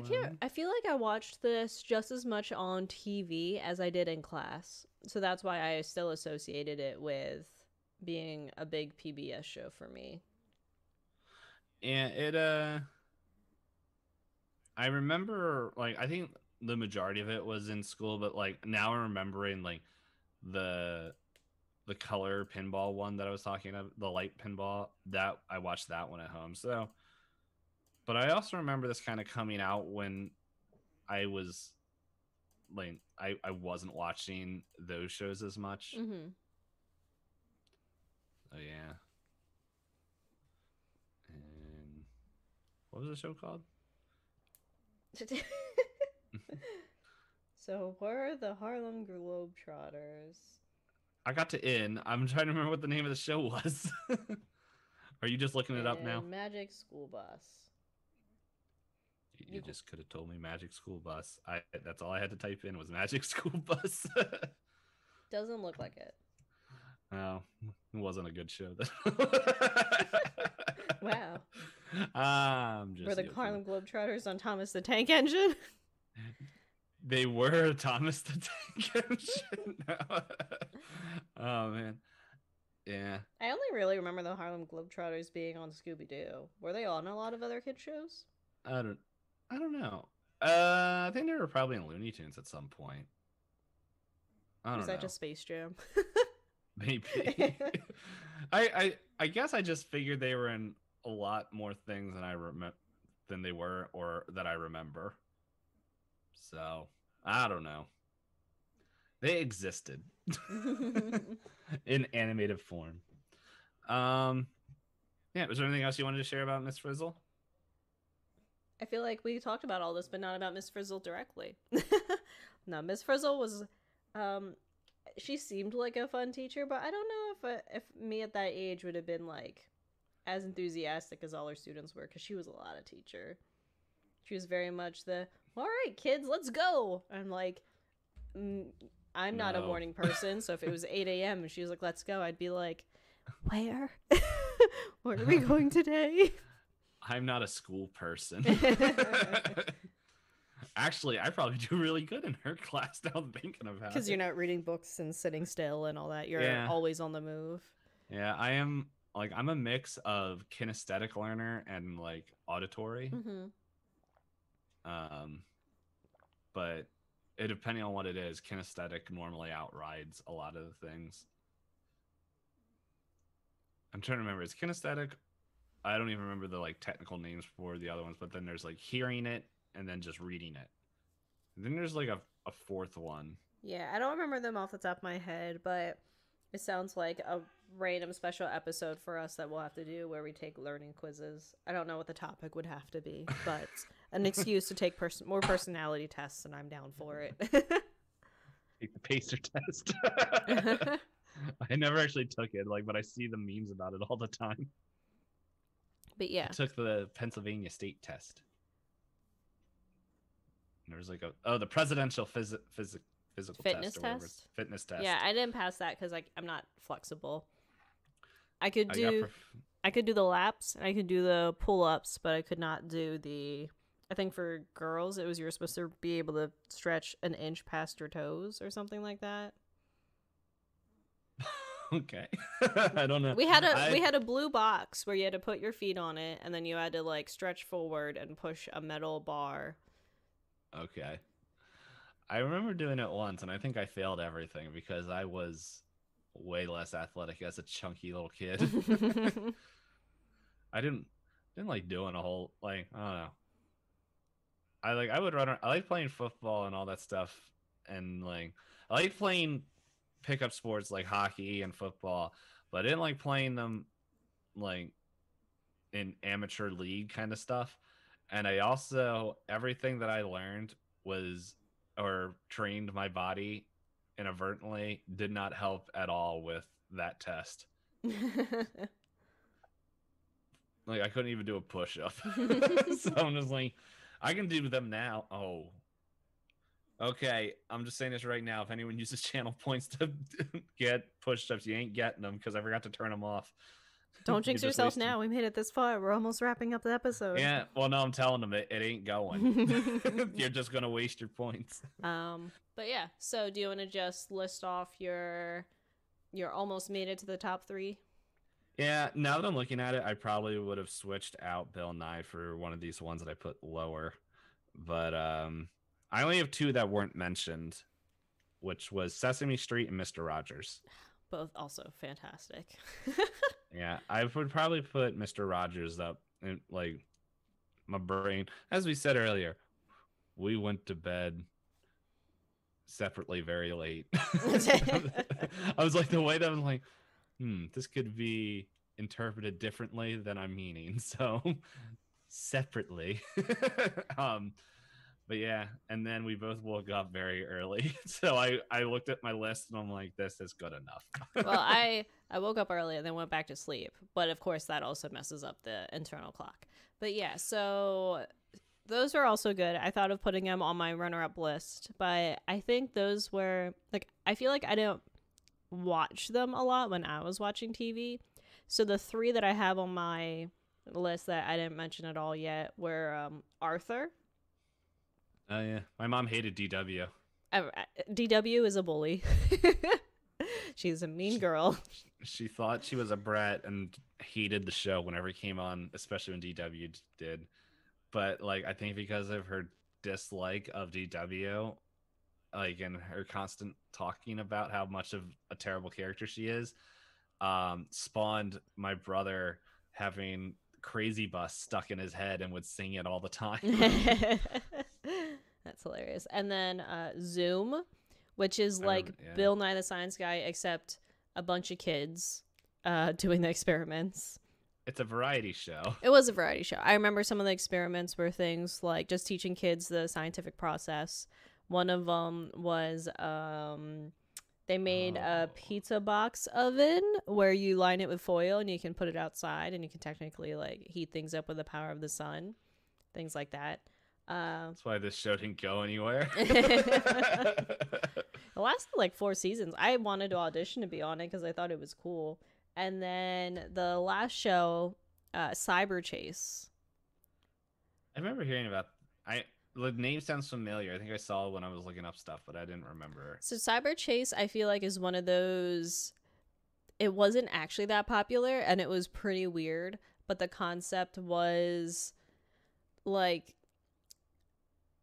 feel like I watched this just as much on TV as I did in class. So that's why I still associated it with being a big PBS show for me. And it I remember, like, I think the majority of it was in school, but like now I'm remembering like the color pinball one that I was talking about, the light pinball, that I watched that one at home. So, but I also remember this kind of coming out when I was like, I wasn't watching those shows as much. Mm-hmm. Oh yeah. And what was the show called? So where are the Harlem Globetrotters? I got to in. I'm trying to remember what the name of the show was. Are you just looking it up now? Magic School Bus. You just could have told me Magic School Bus. That's all I had to type in was Magic School Bus. Doesn't look like it. Oh, it wasn't a good show then. Wow. I'm just Were the Harlem Globetrotters on Thomas the Tank Engine? They were Thomas the Tank Engine. Oh man, yeah. I only really remember the Harlem Globetrotters being on Scooby-Doo. Were they on a lot of other kid shows? I don't know. I think they were probably in Looney Tunes at some point. I don't know. Was that just Space Jam? Maybe. I guess I just figured they were in a lot more things than they were, or that I remember. So I don't know. They existed in animated form. Yeah. Was there anything else you wanted to share about Miss Frizzle? I feel like we talked about all this, but not about Miss Frizzle directly. No, Miss Frizzle was, she seemed like a fun teacher, but I don't know if me at that age would have been like as enthusiastic as all her students were, because she was a lot of teacher. She was very much the, all right, kids, let's go. I'm like, I'm not a morning person, so if it was 8 a.m. and she was like, let's go, I'd be like, where? Where are we going today? I'm not a school person. Actually, I probably do really good in her class now I'm thinking about it. Because you're not reading books and sitting still and all that. You're always on the move. Yeah, I am. Like, I'm a mix of kinesthetic learner and like auditory. Mm-hmm. But depending on what it is, kinesthetic normally outrides a lot of the things. I'm trying to remember. It's kinesthetic. I don't even remember the like technical names for the other ones, but then there's like hearing it and then just reading it. And then there's like a fourth one. Yeah, I don't remember them off the top of my head, but It sounds like a random special episode for us that we'll have to do where we take learning quizzes. I don't know what the topic would have to be, but an excuse to take more personality tests, and I'm down for it. Take the pacer test. I never actually took it, but I see the memes about it all the time. But yeah. I took the Pennsylvania state test. And there was the presidential physical fitness test. Fitness test. Yeah, I didn't pass that because I'm not flexible. I could do the laps, and I could do the pull-ups, but I could not do the. I think for girls, it was you're supposed to be able to stretch an inch past your toes or something like that. Okay. I don't know. We had a blue box where you had to put your feet on it, and then you had to stretch forward and push a metal bar. Okay. I remember doing it once, and I think I failed everything because I was way less athletic as a chunky little kid. I didn't like doing a whole I don't know. I would run. I like playing football and all that stuff, and I like playing pickup sports like hockey and football, but I didn't like playing them in amateur league kind of stuff. And I also everything that I learned or trained my body inadvertently did not help at all with that test. I couldn't even do a push-up. So I'm just I can do them now. Oh, okay. I'm just saying this right now. If anyone uses channel points to get push-ups, you ain't getting them because I forgot to turn them off. Don't jinx yourself now. We made it this far. We're almost wrapping up the episode. Yeah. Well, no, I'm telling them it ain't going. You're just going to waste your points. But yeah. So do you want to just list off your almost made it to the top 3? Yeah, now that I'm looking at it, I probably would have switched out Bill Nye for one of these ones that I put lower. But I only have 2 that weren't mentioned, which was Sesame Street and Mr. Rogers. Both also fantastic. Yeah, I would probably put Mr. Rogers up in my brain. As we said earlier, we went to bed separately very late. I was the way that I'm this could be interpreted differently than I'm meaning. So separately. But yeah, and then we both woke up very early. So I looked at my list and I'm this is good enough. Well, I woke up early and then went back to sleep. But of course that also messes up the internal clock. But yeah, so those were also good. I thought of putting them on my runner-up list, but I think those were I feel like I didn't watch them a lot when I was watching TV. So the 3 that I have on my list that I didn't mention at all yet were Arthur. Oh yeah, my mom hated DW. DW is a bully. She's a mean girl. She thought she was a brat and hated the show whenever it came on, especially when DW did. But I think because of her dislike of DW, and her constant talking about how much of a terrible character she is, spawned my brother having Crazy Bus stuck in his head and would sing it all the time. That's hilarious. And then Zoom, which is Bill Nye the Science Guy, except a bunch of kids doing the experiments. It's a variety show. It was a variety show. I remember some of the experiments were things like just teaching kids the scientific process. One of them was they made a pizza box oven where you line it with foil and you can put it outside and you can technically heat things up with the power of the sun. Things like that. That's why this show didn't go anywhere. It lasted 4 seasons. I wanted to audition to be on it because I thought it was cool. And then the last show, Cyber Chase. I remember hearing about. The name sounds familiar. I think I saw it when I was looking up stuff, but I didn't remember. So Cyber Chase, I feel is one of those. It wasn't actually that popular, and it was pretty weird. But the concept was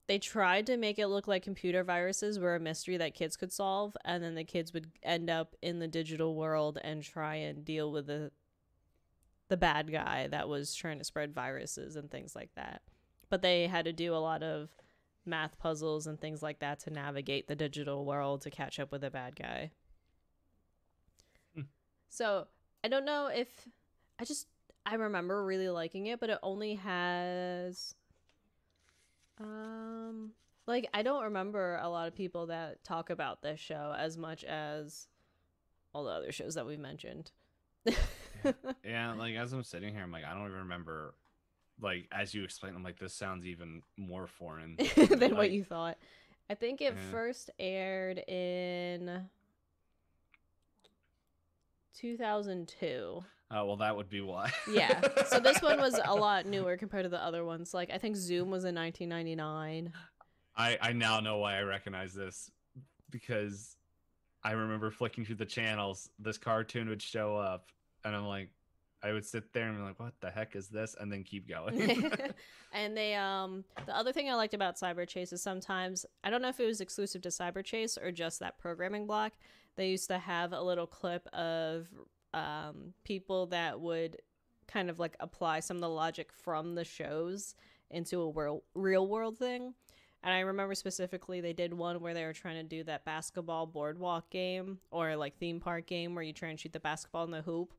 they tried to make it look like computer viruses were a mystery that kids could solve, and then the kids would end up in the digital world and try and deal with the bad guy that was trying to spread viruses and things like that. But they had to do a lot of math puzzles and things like that to navigate the digital world to catch up with the bad guy. So I don't know if I remember really liking it, but it only has like I don't remember a lot of people that talk about this show as much as all the other shows that we've mentioned. Yeah, like as I'm sitting here, I'm like, I don't even remember. Like as you explained, I'm like, this sounds even more foreign than like, what you thought. I think it yeah. first aired in 2002. Oh, well, that would be why. Yeah. So this one was a lot newer compared to the other ones. Like I think Zoom was in 1999. I now know why I recognize this, because I remember flicking through the channels, this cartoon would show up, and I'm like, I would sit there and be like, what the heck is this? And then keep going. And they the other thing I liked about Cyber Chase is sometimes, I don't know if it was exclusive to Cyber Chase or just that programming block, they used to have a little clip of people that would kind of like apply some of the logic from the shows into a real world thing. And I remember specifically they did one where they were trying to do that basketball boardwalk game or like theme park game where you try and shoot the basketball in the hoop.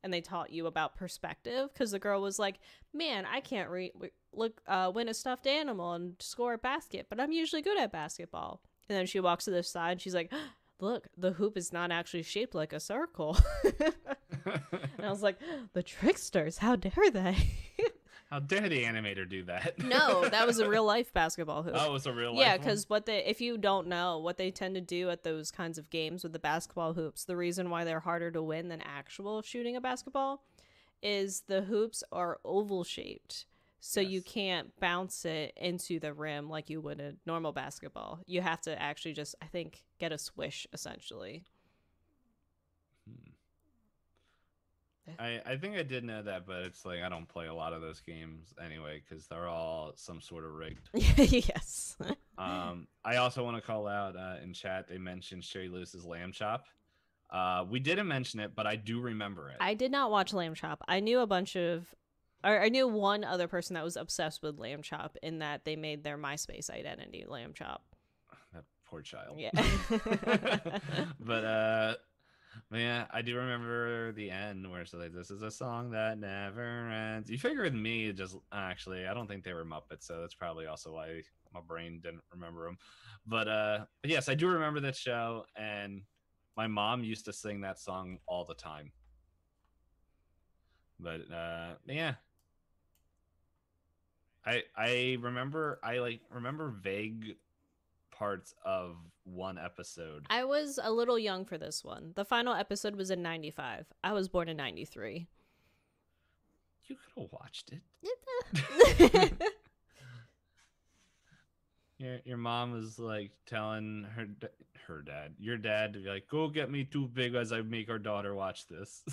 And they taught you about perspective because the girl was like, man, I can't win a stuffed animal and score a basket, but I'm usually good at basketball. And then she walks to the side and she's like, look, the hoop is not actually shaped like a circle. And I was like, the tricksters, how dare they? How dare the animator do that? No, that was a real life basketball hoop. Oh, it was a real life Yeah, because if you don't know, what they tend to do at those kinds of games with the basketball hoops, the reason why they're harder to win than actual shooting a basketball is the hoops are oval shaped. So you can't bounce it into the rim like you would a normal basketball. You have to actually just, I think, get a swish, essentially. I think I did know that, but it's like I don't play a lot of those games anyway because they're all some sort of rigged. Yes. I also want to call out in chat, they mentioned Sherry Lewis's Lamb Chop. We didn't mention it, but I do remember it. I did not watch Lamb Chop. I knew I knew one other person that was obsessed with Lamb Chop in that they made their MySpace identity Lamb Chop. That poor child. Yeah. But yeah, I do remember the end where it's like, this is a song that never ends. You figure with me, just actually, I don't think they were Muppets, so that's probably also why my brain didn't remember them. But yes, I do remember that show, and my mom used to sing that song all the time. But yeah. I remember vague parts of one episode. I was a little young for this one. The final episode was in 95. I was born in 93. You could have watched it. Your mom was like telling your dad to be like, go get me 2 big as I make our daughter watch this.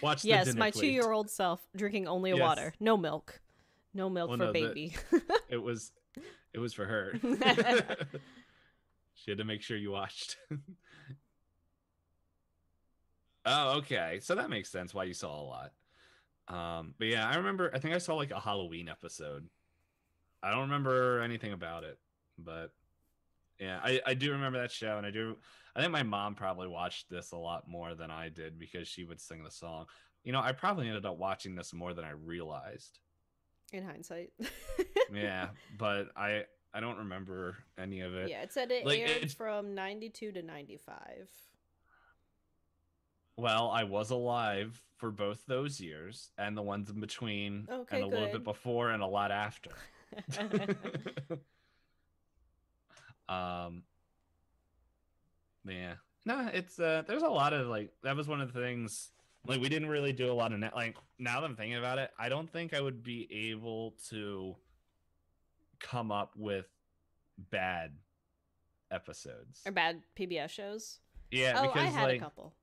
Watch the yes, dinner my plate. 2-year-old self drinking only water, no milk for baby. It was for her. She had to make sure you watched. Oh, okay, so that makes sense why you saw a lot. But yeah, I think I saw like a Halloween episode. I don't remember anything about it, but yeah, I do remember that show, and I think my mom probably watched this a lot more than I did because she would sing the song. You know, I probably ended up watching this more than I realized. In hindsight. Yeah, but I don't remember any of it. Yeah, it said it aired from 92 to 95. Well, I was alive for both those years and the ones in between, okay, and a little bit before and a lot after. Yeah, no, it's there's a lot of like, that was one of the things, like we didn't really do a lot of like, now that I'm thinking about it, I don't think I would be able to come up with bad episodes or bad PBS shows. Yeah, because I had a couple.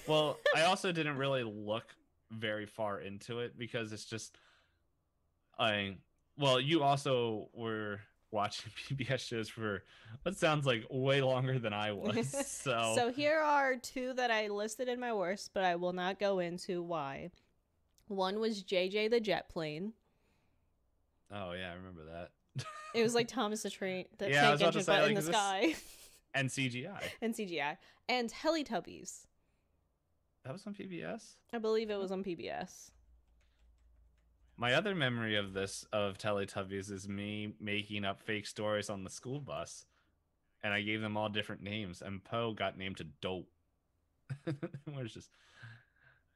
Well, I also didn't really look very far into it because it's just well, you also were watching PBS shows for what sounds like way longer than I was. So here are 2 that I listed in my worst, but I will not go into why. One was JJ the Jet Plane. Oh yeah, I remember that. It was like Thomas the Tank Engine, say, but like, in the sky. And CGI. And CGI. And Teletubbies. That was on PBS? I believe it was on PBS. My other memory of Teletubbies is me making up fake stories on the school bus. And I gave them all different names. And Poe got named to Dope.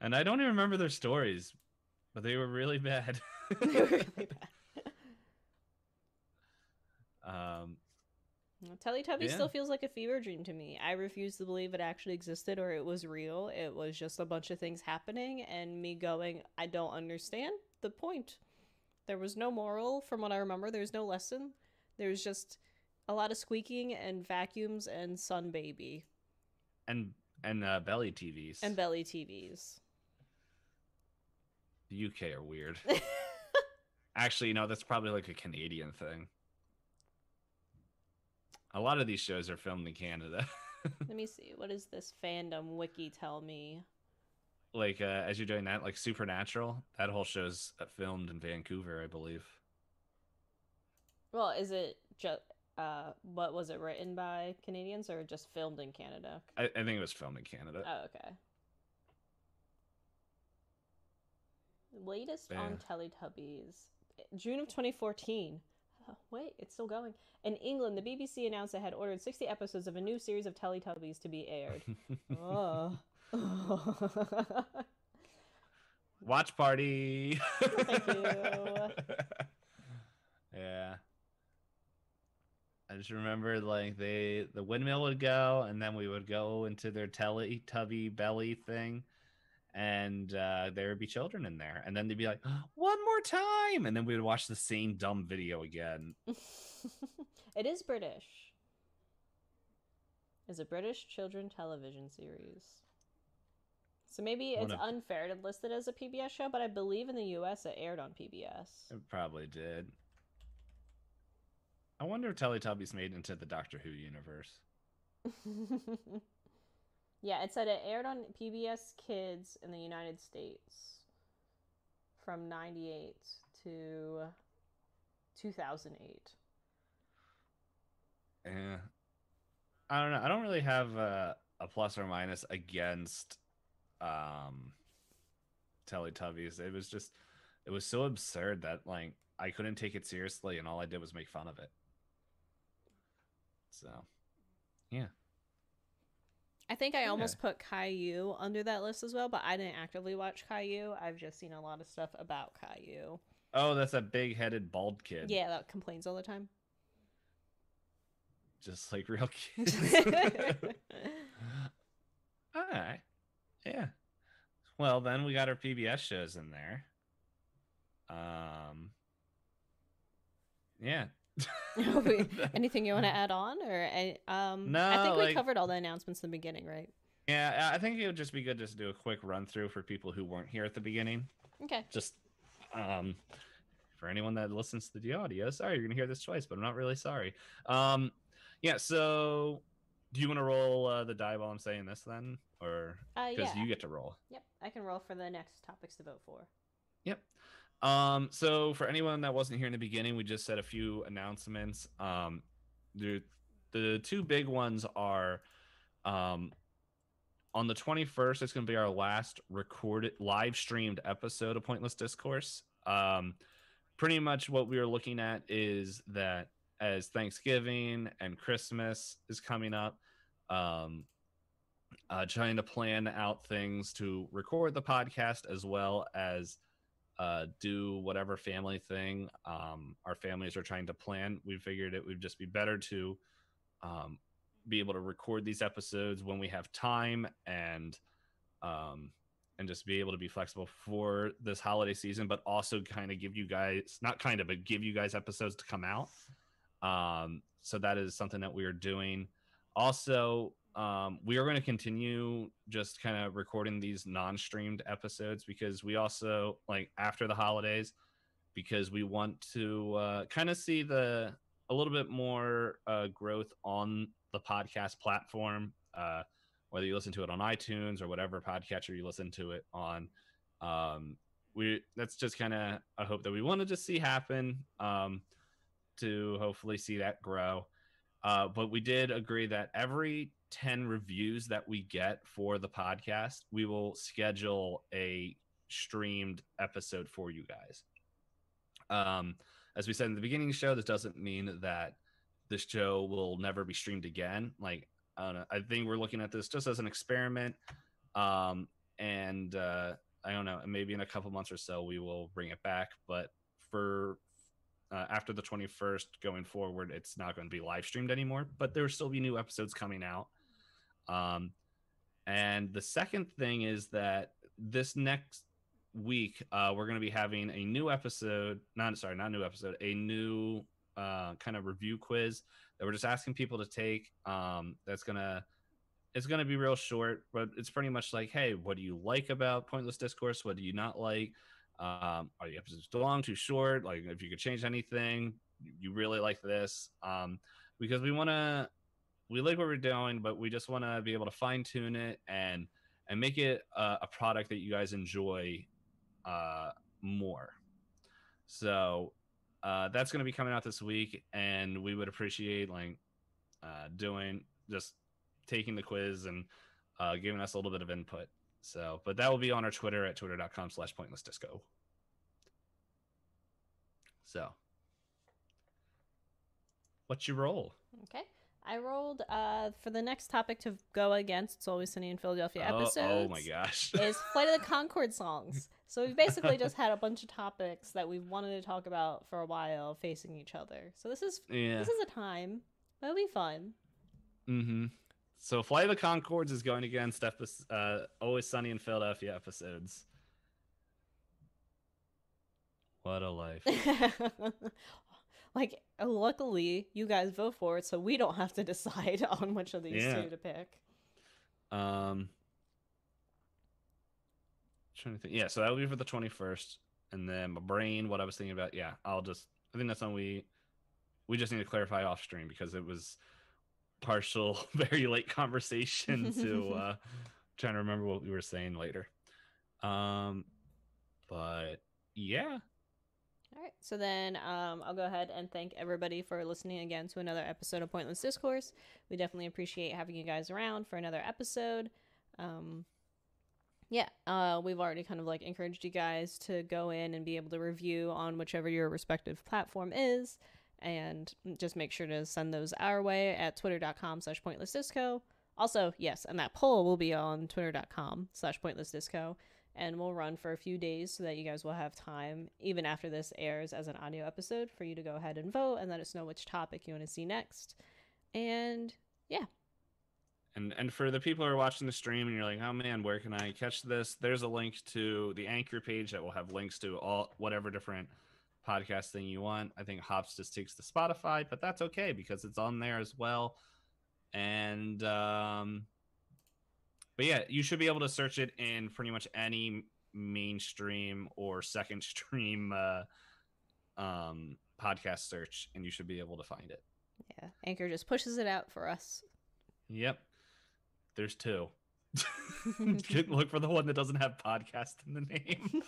And I don't even remember their stories, but they were really bad. They were really bad. Teletubbies still feels like a fever dream to me. I refuse to believe it actually existed or it was real. It was just a bunch of things happening and me going, I don't understand the point. There was no moral from what I remember. There's no lesson. There's just a lot of squeaking and vacuums and sun baby. And belly TVs. And belly TVs. The UK are weird. Actually, that's probably like a Canadian thing. A lot of these shows are filmed in Canada. Let me see. What does this fandom wiki tell me? Like, as you're doing that, like Supernatural, that whole show's filmed in Vancouver, I believe. Well, is it just, what was it, written by Canadians or just filmed in Canada? I think it was filmed in Canada. Oh, okay. Latest on Teletubbies. June of 2014. Oh, wait, it's still going. In England, the BBC announced it had ordered 60 episodes of a new series of Teletubbies to be aired. Oh. Watch party. Thank you. Yeah. I just remember like the windmill would go and then we would go into their Teletubby belly thing and there would be children in there and then they'd be like, one more time, and then we would watch the same dumb video again. It is British. It's a British children television series. So maybe it's unfair to list it as a PBS show, but I believe in the US it aired on PBS. It probably did. I wonder if Teletubbies made into the Doctor Who universe. Yeah, it said it aired on PBS Kids in the United States from 98 to 2008. Yeah. I don't know. I don't really have a plus or minus against Teletubbies. It was so absurd that like I couldn't take it seriously and all I did was make fun of it. So, yeah. I think I almost put Caillou under that list as well, but I didn't actively watch Caillou. I've just seen a lot of stuff about Caillou. Oh, that's a big-headed bald kid. Yeah, that complains all the time. Just like real kids. All right. Yeah. Well, then we got our PBS shows in there. Yeah. Anything you want to add on, or no? I think we covered all the announcements in the beginning, right? Yeah, I think it would just be good just to do a quick run through for people who weren't here at the beginning. Okay. Just for anyone that listens to the audio, sorry you're gonna hear this twice, but I'm not really sorry. Yeah. So, do you want to roll the die while I'm saying this then, or because you get to roll? Yep, I can roll for the next topics to vote for. Yep. So for anyone that wasn't here in the beginning, we just said a few announcements. The two big ones are on the 21st, it's going to be our last recorded live streamed episode of Pointless Discourse. Pretty much what we are looking at is that as Thanksgiving and Christmas is coming up, trying to plan out things to record the podcast as well as do whatever family thing our families are trying to plan. We figured it would just be better to be able to record these episodes when we have time and just be able to be flexible for this holiday season, but also kind of give you guys give you guys episodes to come out. So that is something that we are doing. Also, we are going to continue just kind of recording these non-streamed episodes because we also like after the holidays, because we want to kind of see a little bit more growth on the podcast platform, whether you listen to it on iTunes or whatever podcatcher you listen to it on. That's just kind of a hope that we want to just see happen, to hopefully see that grow. But we did agree that every 10 reviews that we get for the podcast, we will schedule a streamed episode for you guys. As we said in the beginning of the show, this doesn't mean that this show will never be streamed again. Like, I don't know. I think we're looking at this just as an experiment. And I don't know. Maybe in a couple months or so, we will bring it back. But for after the 21st going forward, it's not going to be live streamed anymore. But there will still be new episodes coming out. And the second thing is that this next week, we're going to be having a new episode. Not new episode. A new kind of review quiz that we're just asking people to take. It's gonna be real short, but it's pretty much like, hey, what do you like about Pointless Discourse? What do you not like? Are the episodes too long, too short? Like, if you could change anything, you really like this. Because we like what we're doing, but we just want to be able to fine tune it and make it a product that you guys enjoy more. So that's going to be coming out this week, and we would appreciate taking the quiz and giving us a little bit of input. So, but that will be on our Twitter at twitter.com/pointlessdisco. So, what's your roll? Okay. I rolled for the next topic to go against It's Always Sunny in Philadelphia episodes. Oh my gosh. Is Flight of the Conchord songs. So we've basically just had a bunch of topics that we've wanted to talk about for a while facing each other. So this is a time. It'll be fun. Mm-hmm. So Flight of the Conchords is going against Always Sunny in Philadelphia episodes. What a life. Like, luckily, you guys vote for it, so we don't have to decide on which of these two to pick. Trying to think. Yeah, so that'll be for the 21st. And then my brain, what I was thinking about, I think that's when we just need to clarify off stream, because it was partial, very late conversation to trying to remember what we were saying later. But yeah. All right, so then I'll go ahead and thank everybody for listening again to another episode of Pointless Discourse. We definitely appreciate having you guys around for another episode. We've already kind of like encouraged you guys to go in and be able to review on whichever your respective platform is, and just make sure to send those our way at twitter.com/pointlessdisco. Also, yes, and that poll will be on twitter.com/pointlessdisco. And we'll run for a few days so that you guys will have time, even after this airs as an audio episode, for you to go ahead and vote and let us know which topic you want to see next. And yeah. And for the people who are watching the stream and you're like, oh man, where can I catch this? There's a link to the Anchor page that will have links to whatever different podcast thing you want. I think Hops just takes the Spotify, but that's okay because it's on there as well. And but yeah, you should be able to search it in pretty much any mainstream or second stream podcast search, and you should be able to find it. Yeah, Anchor just pushes it out for us. Yep. There's two. Look for the one that doesn't have podcast in the name.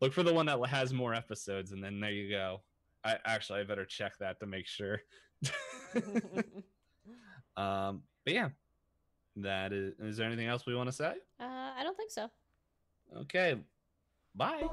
Look for the one that has more episodes, and then there you go. I better check that to make sure. But yeah, that is there anything else we want to say? I don't think so. Okay, bye.